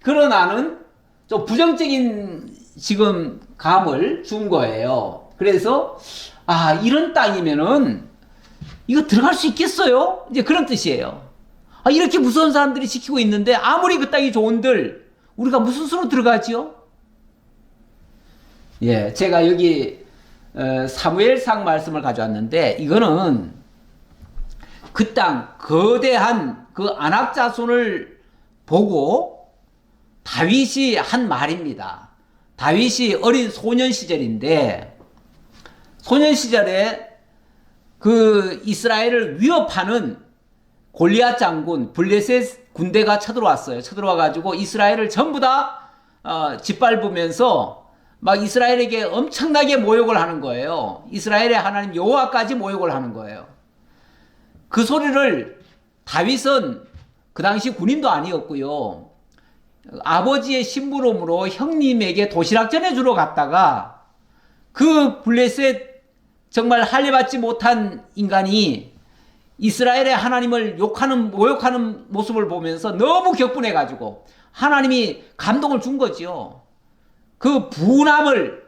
그러나는 좀 부정적인 지금 감을 준 거예요. 그래서 이런 땅이면은 이거 들어갈 수 있겠어요? 이제 그런 뜻이에요. 이렇게 무서운 사람들이 지키고 있는데 아무리 그 땅이 좋은들 우리가 무슨 수로 들어가지요? 제가 여기 사무엘상 말씀을 가져왔는데, 이거는 그 땅 거대한 그 안악자손을 보고 다윗이 한 말입니다. 다윗이 어린 소년 시절인데, 소년 시절에 그 이스라엘을 위협하는 골리앗 장군 블레셋 군대가 쳐들어왔어요. 쳐들어와가지고 이스라엘을 전부 다 짓밟으면서 막 이스라엘에게 엄청나게 모욕을 하는 거예요. 이스라엘의 하나님 여호와까지 모욕을 하는 거예요. 그 소리를 다윗은 그 당시 군인도 아니었고요, 아버지의 심부름으로 형님에게 도시락 전해주러 갔다가 그 블레셋 정말 할례받지 못한 인간이 이스라엘의 하나님을 모욕하는 모습을 보면서 너무 격분해가지고 하나님이 감동을 준 거지요. 그 분함을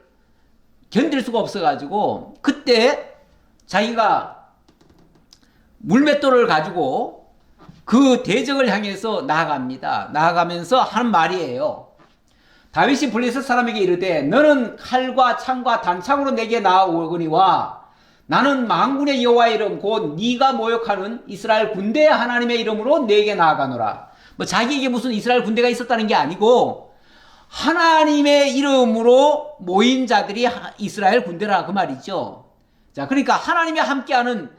견딜 수가 없어가지고 그때 자기가 물맷돌을 가지고 그 대적을 향해서 나아갑니다. 나아가면서 하는 말이에요. 다윗이 블레셋 사람에게 이르되 너는 칼과 창과 단창으로 내게 나아오거니와 나는 만군의 여호와의 이름 곧 네가 모욕하는 이스라엘 군대의 하나님의 이름으로 내게 나아가노라. 뭐 자기에게 무슨 이스라엘 군대가 있었다는 게 아니고 하나님의 이름으로 모인 자들이 이스라엘 군대라 그 말이죠. 자, 그러니까 하나님이 함께하는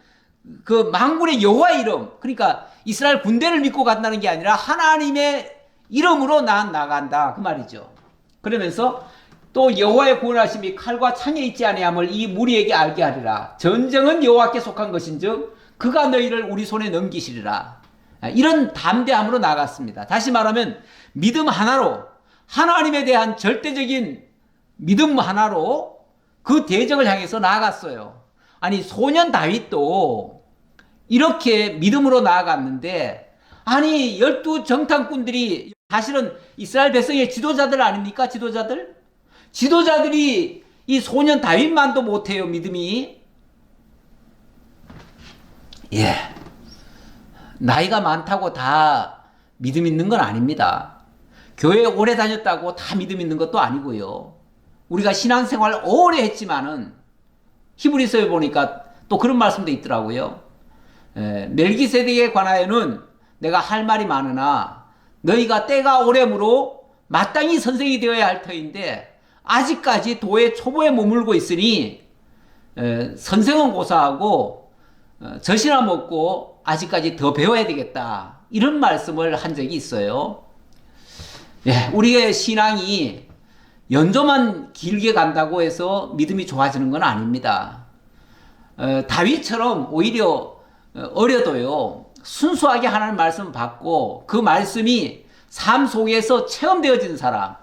그 만군의 여호와의 이름, 그러니까 이스라엘 군대를 믿고 간다는 게 아니라 하나님의 이름으로 난 나간다 그 말이죠. 그러면서 또 여호와의 구원하심이 칼과 창에 있지 아니함을 이 무리에게 알게 하리라. 전쟁은 여호와께 속한 것인즉 그가 너희를 우리 손에 넘기시리라. 이런 담대함으로 나갔습니다. 다시 말하면 믿음 하나로, 하나님에 대한 절대적인 믿음 하나로 그 대적을 향해서 나아갔어요. 아니, 소년 다윗도 이렇게 믿음으로 나아갔는데, 아니 12 정탐꾼들이 사실은 이스라엘 백성의 지도자들 아닙니까? 지도자들이 이 소년 다윗만도 못해요. 믿음이. 나이가 많다고 다 믿음 있는 건 아닙니다. 교회 오래 다녔다고 다 믿음 있는 것도 아니고요. 우리가 신앙생활 오래 했지만은 히브리서에 보니까 또 그런 말씀도 있더라고요. 멜기세덱에 관하여는 내가 할 말이 많으나 너희가 때가 오래므로 마땅히 선생이 되어야 할 터인데 아직까지 도의 초보에 머물고 있으니 선생은 고사하고 젖이나 먹고 아직까지 더 배워야 되겠다, 이런 말씀을 한 적이 있어요. 예, 우리의 신앙이 연조만 길게 간다고 해서 믿음이 좋아지는 건 아닙니다. 다윗처럼 오히려 어려도요, 순수하게 하나님 말씀 받고 그 말씀이 삶 속에서 체험되어진 사람,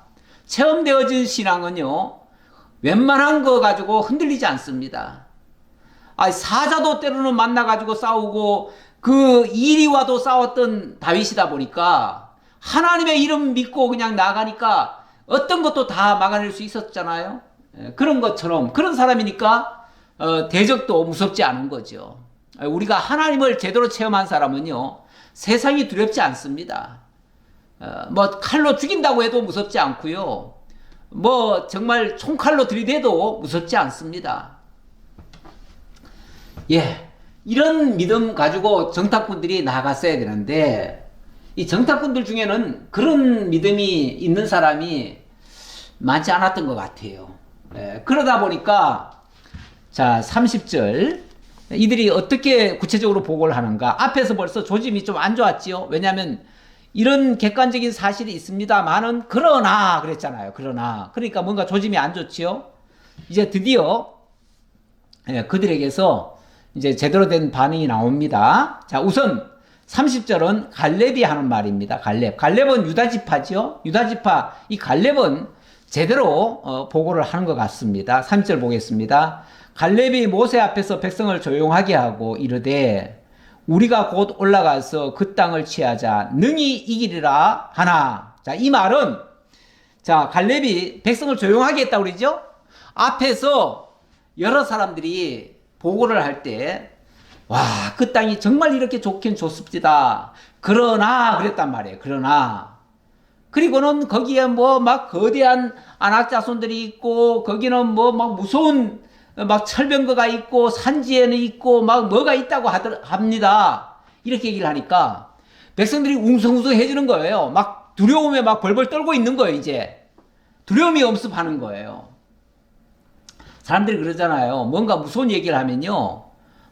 체험되어진 신앙은요, 웬만한 거 가지고 흔들리지 않습니다. 사자도 때로는 만나가지고 싸우고 그 이리와도 싸웠던 다윗이다 보니까 하나님의 이름 믿고 그냥 나가니까 어떤 것도 다 막아낼 수 있었잖아요. 그런 것처럼 그런 사람이니까 대적도 무섭지 않은 거죠. 우리가 하나님을 제대로 체험한 사람은요, 세상이 두렵지 않습니다. 뭐 칼로 죽인다고 해도 무섭지 않고요, 뭐 정말 총칼로 들이대도 무섭지 않습니다. 예, 이런 믿음 가지고 정탐꾼들이 나갔어야 되는데, 이 정탐꾼들 중에는 그런 믿음이 있는 사람이 많지 않았던 것 같아요. 그러다 보니까, 자, 30절. 이들이 어떻게 구체적으로 보고를 하는가? 앞에서 벌써 조짐이 좀 안 좋았지요? 왜냐하면 이런 객관적인 사실이 있습니다만은, 그러나, 그랬잖아요. 그러나. 그러니까 뭔가 조짐이 안 좋지요? 이제 드디어, 그들에게서 이제 제대로 된 반응이 나옵니다. 자, 우선 30절은 갈렙이 하는 말입니다. 갈렙은 유다지파죠. 유다지파, 이 갈렙은 제대로 보고를 하는 것 같습니다. 30절 보겠습니다. 갈렙이 모세 앞에서 백성을 조용하게 하고 이르되 우리가 곧 올라가서 그 땅을 취하자 능히 이기리라 하나. 자, 이 말은, 자, 갈렙이 백성을 조용하게 했다고 그러죠? 앞에서 여러 사람들이 보고를 할 때, 와, 그 땅이 정말 이렇게 좋긴 좋습니다. 그러나, 그랬단 말이에요. 그러나. 그리고는 거기에 뭐 막 거대한 안악자손들이 있고, 거기는 뭐 막 무서운 막 철병거가 있고, 산지에는 있고, 막 뭐가 있다고 합니다. 이렇게 얘기를 하니까, 백성들이 웅성웅성 해주는 거예요. 막 두려움에 막 벌벌 떨고 있는 거예요, 이제. 두려움이 엄습하는 거예요. 사람들이 그러잖아요. 뭔가 무서운 얘기를 하면요,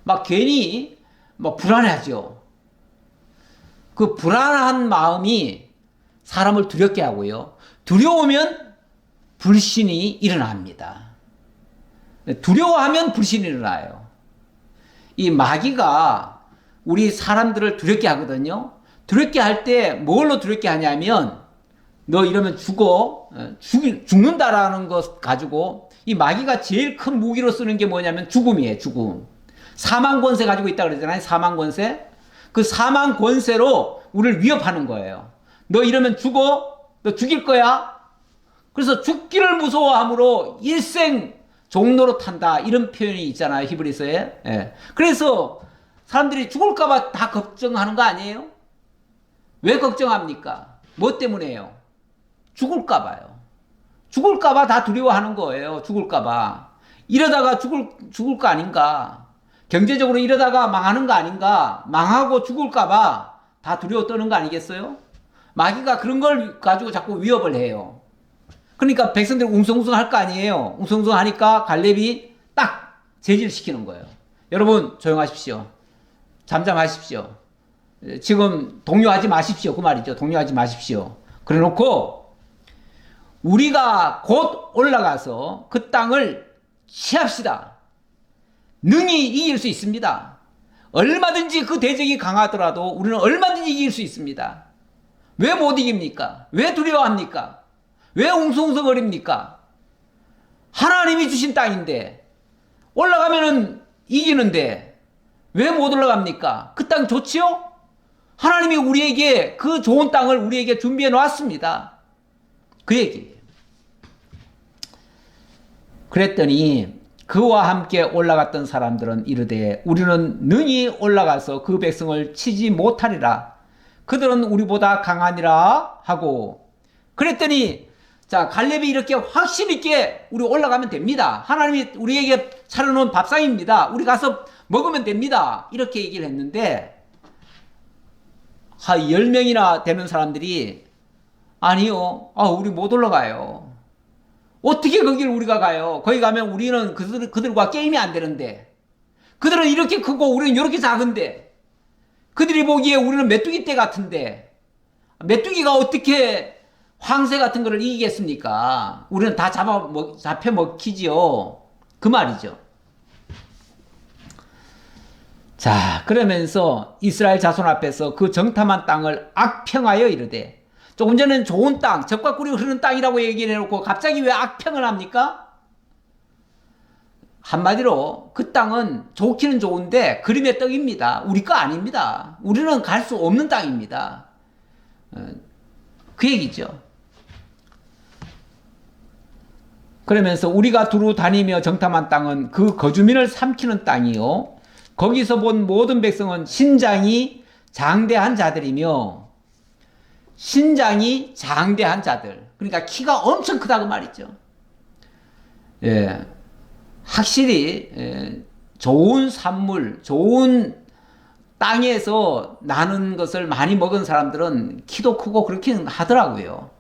막 괜히 막 불안해하죠. 그 불안한 마음이 사람을 두렵게 하고요, 두려우면 불신이 일어납니다. 두려워하면 불신이 일어나요. 이 마귀가 우리 사람들을 두렵게 하거든요. 두렵게 할 때 뭘로 두렵게 하냐면, 너 이러면 죽는다라는 것 가지고, 이 마귀가 제일 큰 무기로 쓰는 게 뭐냐면 죽음이에요. 죽음. 사망 권세 가지고 있다 그러잖아요. 사망 권세. 그 사망 권세로 우리를 위협하는 거예요. 너 이러면 죽어? 너 죽일 거야? 그래서 죽기를 무서워함으로 일생 종로로 탄다, 이런 표현이 있잖아요, 히브리서에. 예. 그래서 사람들이 죽을까봐 다 걱정하는 거 아니에요? 왜 걱정합니까? 뭐 때문에요? 죽을까봐요. 죽을까봐 다 두려워하는 거예요. 죽을까봐. 이러다가 죽을 거 아닌가? 경제적으로 이러다가 망하는 거 아닌가? 망하고 죽을까봐 다 두려워 떠는 거 아니겠어요? 마귀가 그런 걸 가지고 자꾸 위협을 해요. 그러니까 백성들이 웅성웅성 할 거 아니에요. 웅성웅성 하니까 갈렙이 딱 제지시키는 거예요. 여러분, 조용하십시오. 잠잠하십시오. 지금 동요하지 마십시오. 그 말이죠. 동요하지 마십시오. 그래 놓고, 우리가 곧 올라가서 그 땅을 취합시다. 능히 이길 수 있습니다. 얼마든지 그 대적이 강하더라도 우리는 얼마든지 이길 수 있습니다. 왜 못 이깁니까? 왜 두려워합니까? 왜 웅성웅성거립니까? 하나님이 주신 땅인데, 올라가면은 이기는데 왜 못 올라갑니까? 그 땅 좋지요? 하나님이 우리에게 그 좋은 땅을 우리에게 준비해 놓았습니다. 그 얘기예요. 그랬더니 그와 함께 올라갔던 사람들은 이르되 우리는 능히 올라가서 그 백성을 치지 못하리라. 그들은 우리보다 강하니라 하고. 그랬더니, 자, 갈렙이 이렇게 확신 있게 우리 올라가면 됩니다. 하나님이 우리에게 차려놓은 밥상입니다. 우리 가서 먹으면 됩니다. 이렇게 얘기를 했는데, 10명이나 되는 사람들이, 아니요, 우리 못 올라가요. 어떻게 거길 우리가 가요? 거기 가면 우리는 그들과 게임이 안 되는데, 그들은 이렇게 크고 우리는 이렇게 작은데, 그들이 보기에 우리는 메뚜기 떼 같은데, 메뚜기가 어떻게 황새 같은 거를 이기겠습니까? 우리는 다 잡혀 먹히지요. 그 말이죠. 자, 그러면서 이스라엘 자손 앞에서 그 정탐한 땅을 악평하여 이르되, 조금 전에는 좋은 땅, 젖과 꿀이 흐르는 땅이라고 얘기를 해놓고 갑자기 왜 악평을 합니까? 한마디로 그 땅은 좋기는 좋은데 그림의 떡입니다. 우리 거 아닙니다. 우리는 갈 수 없는 땅입니다. 그 얘기죠. 그러면서 우리가 두루 다니며 정탐한 땅은 그 거주민을 삼키는 땅이요, 거기서 본 모든 백성은 신장이 장대한 자들이며, 신장이 장대한 자들, 그러니까 키가 엄청 크다 그 말이죠. 예, 확실히 좋은 산물, 좋은 땅에서 나는 것을 많이 먹은 사람들은 키도 크고 그렇긴 하더라고요.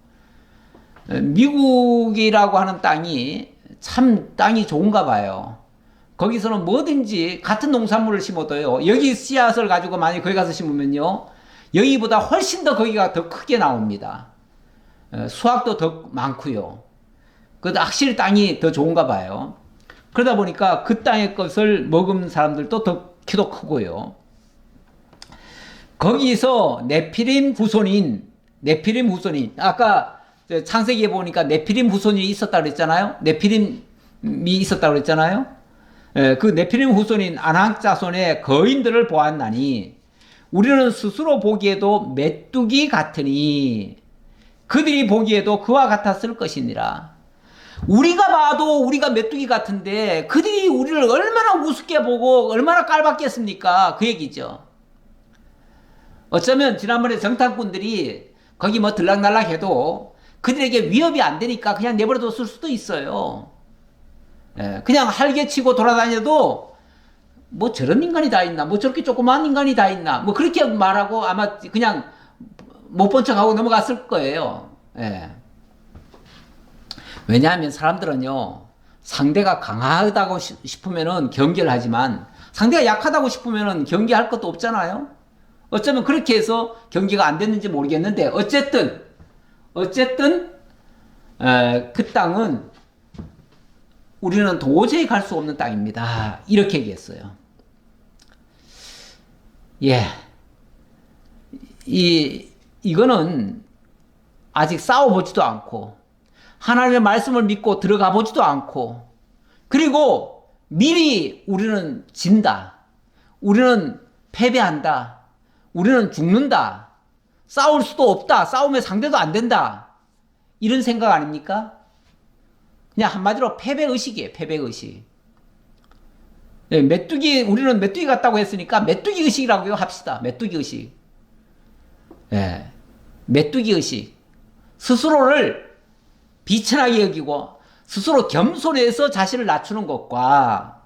미국이라고 하는 땅이 참 땅이 좋은가 봐요. 거기서는 뭐든지 같은 농산물을 심어도요, 여기 씨앗을 가지고 만약 거기 가서 심으면요, 여기보다 훨씬 더 거기가 더 크게 나옵니다. 수확도 더 많고요. 그래도 확실히 땅이 더 좋은가 봐요. 그러다 보니까 그 땅의 것을 먹은 사람들도 더 키도 크고요. 거기서 네피림 후손인, 아까 창세기에 보니까 네피림 후손이 있었다고 그랬잖아요. 네피림이 있었다고 그랬잖아요. 그 네피림 후손인 아낙 자손의 거인들을 보았나니 우리는 스스로 보기에도 메뚜기 같으니 그들이 보기에도 그와 같았을 것이니라. 우리가 봐도 우리가 메뚜기 같은데 그들이 우리를 얼마나 우습게 보고 얼마나 깔봤겠습니까? 그 얘기죠. 어쩌면 지난번에 정탐꾼들이 거기 뭐 들락날락 해도 그들에게 위협이 안 되니까 그냥 내버려뒀을 수도 있어요. 그냥 활개치고 돌아다녀도 뭐 저런 인간이 다 있나, 뭐 저렇게 조그마한 인간이 다 있나, 뭐 그렇게 말하고 아마 그냥 못 본 척하고 넘어갔을 거예요. 왜냐하면 사람들은요, 상대가 강하다고 싶으면은 경계를 하지만 상대가 약하다고 싶으면은 경계할 것도 없잖아요. 어쩌면 그렇게 해서 경계가 안 됐는지 모르겠는데 어쨌든 그 땅은 우리는 도저히 갈 수 없는 땅입니다. 이렇게 얘기했어요. 예. 이거는 아직 싸워보지도 않고, 하나님의 말씀을 믿고 들어가 보지도 않고, 그리고 미리 우리는 진다, 우리는 패배한다, 우리는 죽는다, 싸울 수도 없다, 싸움의 상대도 안 된다, 이런 생각 아닙니까? 그냥 한마디로 패배의식이에요. 패배의식. 네, 우리는 메뚜기 같다고 했으니까 메뚜기 의식이라고 합시다. 메뚜기 의식. 네, 메뚜기 의식. 스스로를 비천하게 여기고 스스로 겸손해서 자신을 낮추는 것과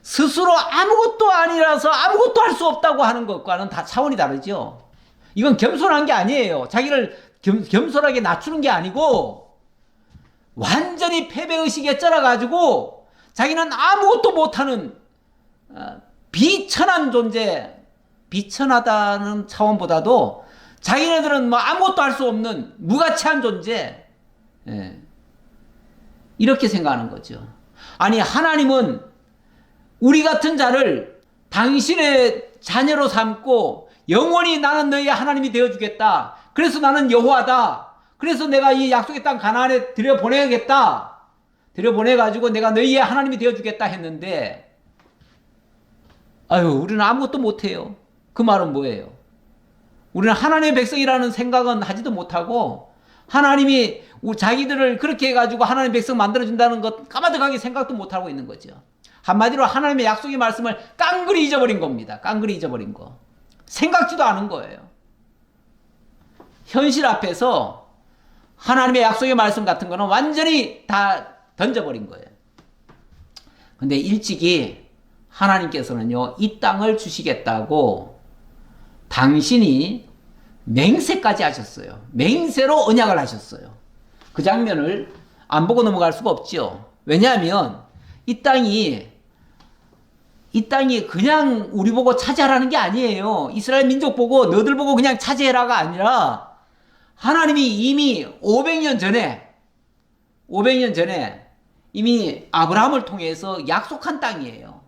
스스로 아무것도 아니라서 아무것도 할 수 없다고 하는 것과는 다 차원이 다르죠. 이건 겸손한 게 아니에요. 자기를 겸손하게 낮추는 게 아니고 완전히 패배의식에 쩔어가지고 자기는 아무것도 못하는 비천한 존재, 비천하다는 차원보다도 자기네들은 뭐 아무것도 할 수 없는 무가치한 존재, 이렇게 생각하는 거죠. 아니, 하나님은 우리 같은 자를 당신의 자녀로 삼고 영원히 나는 너희의 하나님이 되어주겠다, 그래서 나는 여호와다, 그래서 내가 이 약속의 땅 가나안에 들여보내야겠다, 들여보내가지고 내가 너희의 하나님이 되어주겠다 했는데, 아유, 우리는 아무것도 못해요. 그 말은 뭐예요? 우리는 하나님의 백성이라는 생각은 하지도 못하고, 하나님이 자기들을 그렇게 해가지고 하나님의 백성 만들어준다는 것 까마득하게 생각도 못하고 있는 거죠. 한마디로 하나님의 약속의 말씀을 깡그리 잊어버린 겁니다. 깡그리 잊어버린 거. 생각지도 않은 거예요. 현실 앞에서 하나님의 약속의 말씀 같은 거는 완전히 다 던져버린 거예요. 근데 일찍이 하나님께서는요, 이 땅을 주시겠다고 당신이 맹세까지 하셨어요. 맹세로 언약을 하셨어요. 그 장면을 안 보고 넘어갈 수가 없죠. 왜냐하면 이 땅이 그냥 우리 보고 차지하라는 게 아니에요. 이스라엘 민족 보고 너들 보고 그냥 차지해라가 아니라 하나님이 이미 500년 전에 이미 아브라함을 통해서 약속한 땅이에요.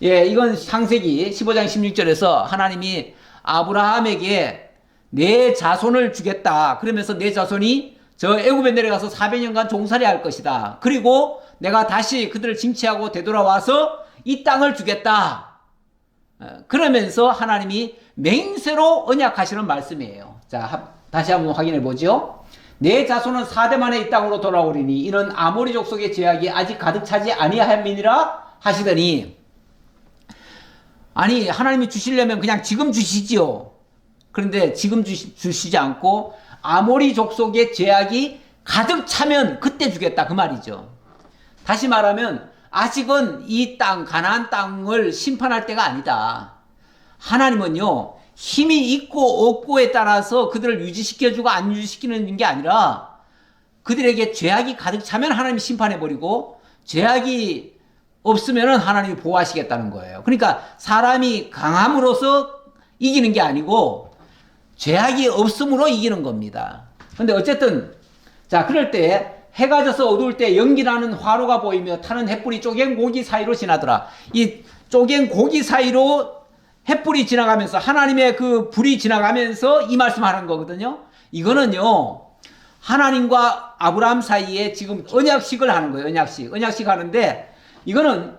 예, 이건 창세기 15장 16절에서 하나님이 아브라함에게 내 자손을 주겠다. 그러면서 내 자손이 저 애굽에 내려가서 400년간 종살이 할 것이다. 그리고 내가 다시 그들을 징치하고 되돌아와서 이 땅을 주겠다. 그러면서 하나님이 맹세로 언약하시는 말씀이에요. 자, 다시 한번 확인해 보죠. 내 자손은 4대 만에 이 땅으로 돌아오리니 이는 아모리 족속의 죄악이 아직 가득 차지 아니함이니라 하시더니, 아니 하나님이 주시려면 그냥 지금 주시지요. 그런데 지금 주시지 않고 아모리 족속의 죄악이 가득 차면 그때 주겠다 그 말이죠. 다시 말하면 아직은 이 땅, 가나안 땅을 심판할 때가 아니다. 하나님은요, 힘이 있고 없고에 따라서 그들을 유지시켜주고 안 유지시키는 게 아니라 그들에게 죄악이 가득 차면 하나님이 심판해버리고 죄악이 없으면 하나님이 보호하시겠다는 거예요. 그러니까 사람이 강함으로써 이기는 게 아니고 죄악이 없음으로 이기는 겁니다. 근데 어쨌든 자, 그럴 때 해가 져서 어두울 때 연기나는 화로가 보이며 타는 햇불이 쪼갠 고기 사이로 지나더라. 이 쪼갠 고기 사이로 햇불이 지나가면서 하나님의 그 불이 지나가면서 이 말씀하는 거거든요. 이거는요, 하나님과 아브라함 사이에 지금 언약식을 하는 거예요. 언약식 하는데 이거는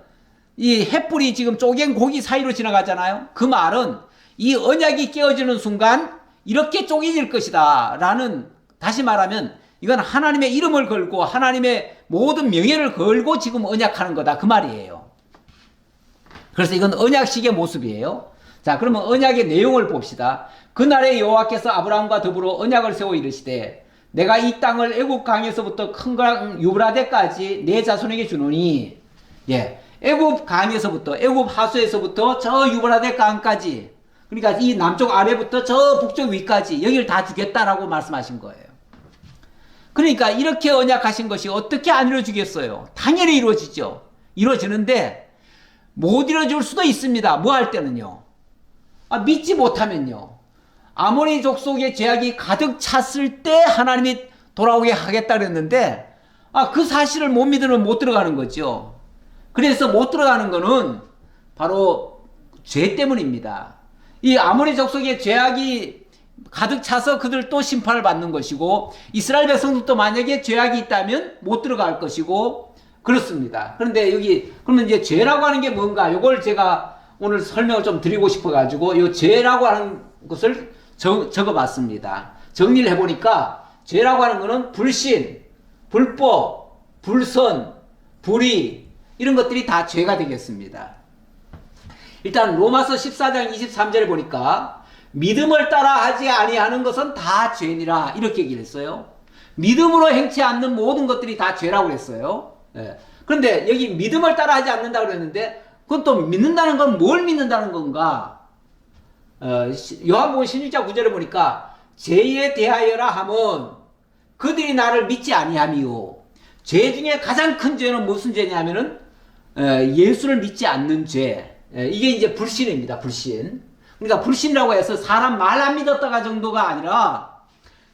이 햇불이 지금 쪼갠 고기 사이로 지나가잖아요. 그 말은 이 언약이 깨어지는 순간 이렇게 쪼개질 것이다 라는, 다시 말하면 이건 하나님의 이름을 걸고 하나님의 모든 명예를 걸고 지금 언약하는 거다 그 말이에요. 그래서 이건 언약식의 모습이에요. 자, 그러면 언약의 내용을 봅시다. 그날에 여호와께서 아브라함과 더불어 언약을 세워 이르시되 내가 이 땅을 애굽 강에서부터 큰 강 유브라데까지 내 자손에게 주노니, 예, 애굽 강에서부터, 애굽 하수에서부터 저 유브라데 강까지, 그러니까 이 남쪽 아래부터 저 북쪽 위까지 여기를 다 주겠다라고 말씀하신 거예요. 그러니까 이렇게 언약하신 것이 어떻게 안 이루어지겠어요? 당연히 이루어지죠. 이루어지는데 못 이루어질 수도 있습니다. 뭐 할 때는요, 믿지 못하면요, 아모리 족속의 죄악이 가득 찼을 때 하나님이 돌아오게 하겠다 그랬는데 그 사실을 못 믿으면 못 들어가는 거죠. 그래서 못 들어가는 거는 바로 죄 때문입니다. 이 아모리 족속의 죄악이 가득 차서 그들 또 심판을 받는 것이고, 이스라엘 백성들도 만약에 죄악이 있다면 못 들어갈 것이고 그렇습니다. 그런데 여기 그러면 이제 죄라고 하는 게 뭔가, 요걸 제가 오늘 설명을 좀 드리고 싶어 가지고 이 죄라고 하는 것을 적어 봤습니다. 정리를 해 보니까 죄라고 하는 거는 불신, 불법, 불선, 불의, 이런 것들이 다 죄가 되겠습니다. 일단 로마서 14장 23절에 보니까 믿음을 따라 하지 아니하는 것은 다 죄니라 이렇게 얘기를 했어요. 믿음으로 행치 않는 모든 것들이 다 죄라고 그랬어요. 예. 그런데 여기 믿음을 따라 하지 않는다고 그랬는데 그건 또 믿는다는 건 뭘 믿는다는 건가? 요한복음 16장 9절에 보니까 죄에 대하여라 함은 그들이 나를 믿지 아니함이요. 죄 중에 가장 큰 죄는 무슨 죄냐면은 예수를 믿지 않는 죄. 이게 이제 불신입니다. 불신. 그러니까 불신이라고 해서 사람 말 안 믿었다가 정도가 아니라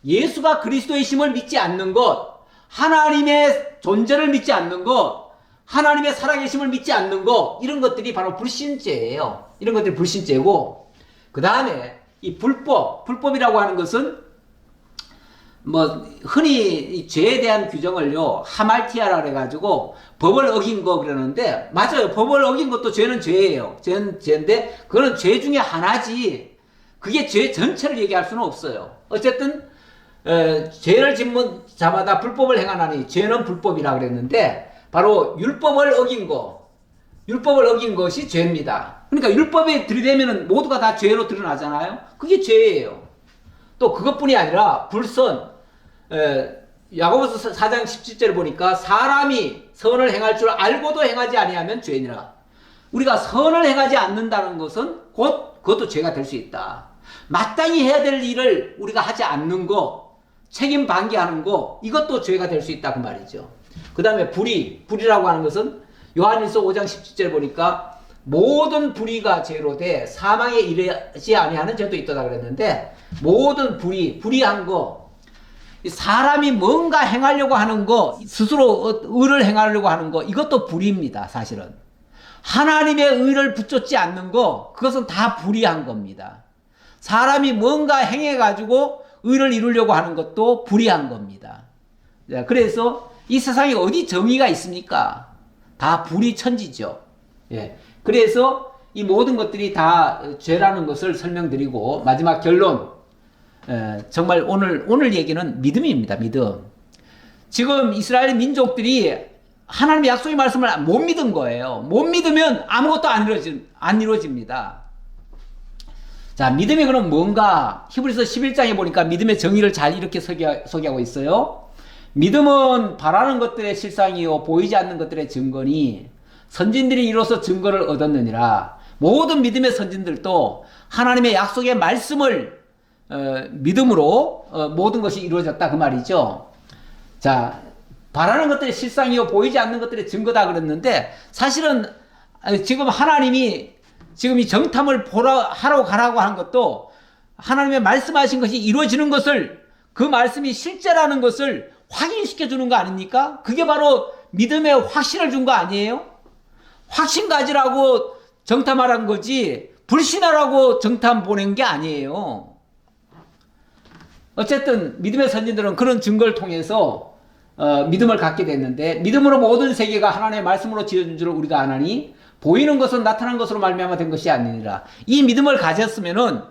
예수가 그리스도이심을 믿지 않는 것, 하나님의 존재를 믿지 않는 것, 하나님의 살아계심을 믿지 않는 것, 이런 것들이 바로 불신죄예요. 이런 것들이 불신죄고, 그 다음에 이 불법이라고 하는 것은 뭐 흔히 이 죄에 대한 규정을요 하말티아라 그래가지고 법을 어긴 거 그러는데, 맞아요. 법을 어긴 것도 죄는 죄예요. 죄는 죄인데 그거는 죄 중에 하나지 그게 죄 전체를 얘기할 수는 없어요. 어쨌든 죄를 짓는 자마다 불법을 행하나니 죄는 불법이라 그랬는데, 바로 율법을 어긴 것이 죄입니다. 그러니까 율법에 들이대면 모두가 다 죄로 드러나잖아요. 그게 죄예요. 또 그것뿐이 아니라 불선, 야고보서 4장 17절을 보니까 사람이 선을 행할 줄 알고도 행하지 아니하면 죄니라. 우리가 선을 행하지 않는다는 것은 곧 그것도 죄가 될 수 있다. 마땅히 해야 될 일을 우리가 하지 않는 거, 책임 방기하는 거, 이것도 죄가 될 수 있다 그 말이죠. 그 다음에 불의라고 하는 것은 요한일서 5장 17절 보니까 모든 불의가 죄로 돼 사망에 이르지 아니하는 죄도 있다 그랬는데, 모든 불의한 거, 사람이 뭔가 행하려고 하는 거, 스스로 의를 행하려고 하는 거, 이것도 불의입니다. 사실은 하나님의 의를 붙잡지 않는 거, 그것은 다 불의한 겁니다. 사람이 뭔가 행해가지고 의를 이루려고 하는 것도 불의한 겁니다. 그래서 이 세상에 어디 정의가 있습니까? 다 불의천지죠. 예. 그래서 이 모든 것들이 다 죄라는 것을 설명드리고, 마지막 결론, 정말 오늘 얘기는 믿음입니다. 믿음. 지금 이스라엘 민족들이 하나님의 약속의 말씀을 못 믿은 거예요. 못 믿으면 아무것도 안 이루어집니다. 자, 믿음이 그럼 뭔가? 히브리서 11장에 보니까 믿음의 정의를 잘 이렇게 소개하고 있어요. 믿음은 바라는 것들의 실상이요 보이지 않는 것들의 증거니 선진들이 이로써 증거를 얻었느니라. 모든 믿음의 선진들도 하나님의 약속의 말씀을 믿음으로 모든 것이 이루어졌다 그 말이죠. 자, 바라는 것들의 실상이요 보이지 않는 것들의 증거다 그랬는데, 사실은 지금 하나님이 지금 이 정탐을 하러 가라고 한 것도 하나님의 말씀하신 것이 이루어지는 것을, 그 말씀이 실제라는 것을 확인시켜 주는 거 아닙니까? 그게 바로 믿음의 확신을 준 거 아니에요? 확신 가지라고 정탐하라는 거지 불신하라고 정탐 보낸 게 아니에요. 어쨌든 믿음의 선진들은 그런 증거를 통해서 믿음을 갖게 됐는데, 믿음으로 모든 세계가 하나님의 말씀으로 지어준 줄을 우리가 아나니 보이는 것은 나타난 것으로 말미암아 된 것이 아니니라. 이 믿음을 가졌으면은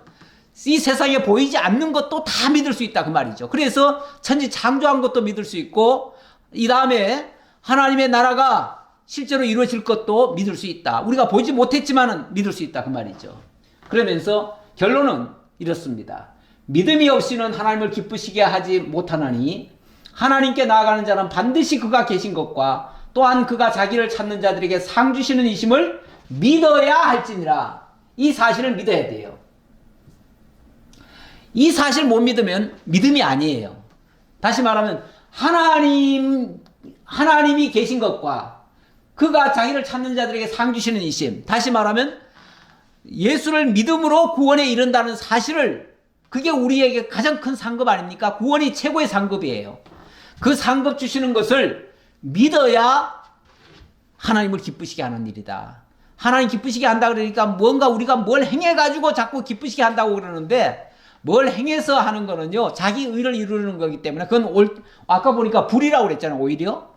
이 세상에 보이지 않는 것도 다 믿을 수 있다 그 말이죠. 그래서 천지 창조한 것도 믿을 수 있고, 이 다음에 하나님의 나라가 실제로 이루어질 것도 믿을 수 있다. 우리가 보지 못했지만은 믿을 수 있다 그 말이죠. 그러면서 결론은 이렇습니다. 믿음이 없이는 하나님을 기쁘시게 하지 못하나니 하나님께 나아가는 자는 반드시 그가 계신 것과 또한 그가 자기를 찾는 자들에게 상 주시는 이심을 믿어야 할지니라. 이 사실을 믿어야 돼요. 이 사실 못 믿으면 믿음이 아니에요. 다시 말하면 하나님이 계신 것과 그가 자기를 찾는 자들에게 상 주시는 이심, 다시 말하면 예수를 믿음으로 구원에 이른다는 사실을, 그게 우리에게 가장 큰 상급 아닙니까? 구원이 최고의 상급이에요. 그 상급 주시는 것을 믿어야 하나님을 기쁘시게 하는 일이다. 하나님 기쁘시게 한다 그러니까 뭔가 우리가 뭘 행해가지고 자꾸 기쁘시게 한다고 그러는데, 뭘 행해서 하는 거는요, 자기 의를 이루는 거기 때문에 그건 아까 보니까 불이라고 그랬잖아요. 오히려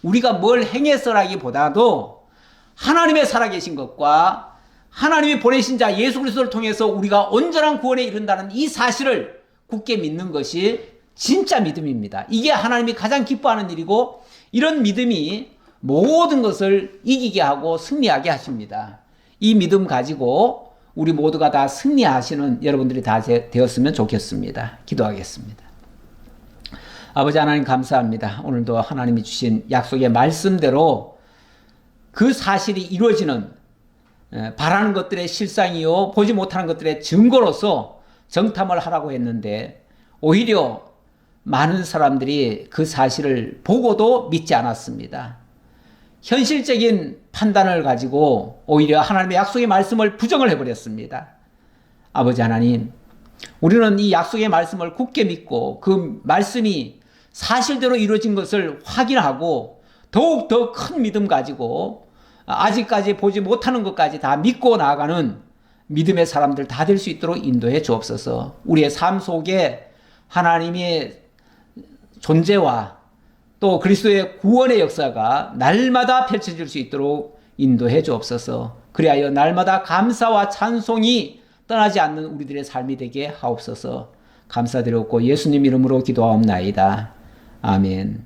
우리가 뭘 행해서라기보다도 하나님의 살아계신 것과 하나님이 보내신 자 예수 그리스도를 통해서 우리가 온전한 구원에 이른다는 이 사실을 굳게 믿는 것이 진짜 믿음입니다. 이게 하나님이 가장 기뻐하는 일이고, 이런 믿음이 모든 것을 이기게 하고 승리하게 하십니다. 이 믿음 가지고 우리 모두가 다 승리하시는 여러분들이 다 되었으면 좋겠습니다. 기도하겠습니다. 아버지 하나님 감사합니다. 오늘도 하나님이 주신 약속의 말씀대로 그 사실이 이루어지는, 바라는 것들의 실상이요 보지 못하는 것들의 증거로서 정탐을 하라고 했는데, 오히려 많은 사람들이 그 사실을 보고도 믿지 않았습니다. 현실적인 판단을 가지고 오히려 하나님의 약속의 말씀을 부정을 해버렸습니다. 아버지 하나님, 우리는 이 약속의 말씀을 굳게 믿고 그 말씀이 사실대로 이루어진 것을 확인하고 더욱 더 큰 믿음 가지고 아직까지 보지 못하는 것까지 다 믿고 나아가는 믿음의 사람들 다 될 수 있도록 인도해 주옵소서. 우리의 삶 속에 하나님의 존재와 또 그리스도의 구원의 역사가 날마다 펼쳐질 수 있도록 인도해 주옵소서. 그리하여 날마다 감사와 찬송이 떠나지 않는 우리들의 삶이 되게 하옵소서. 감사드렸고 예수님 이름으로 기도하옵나이다. 아멘.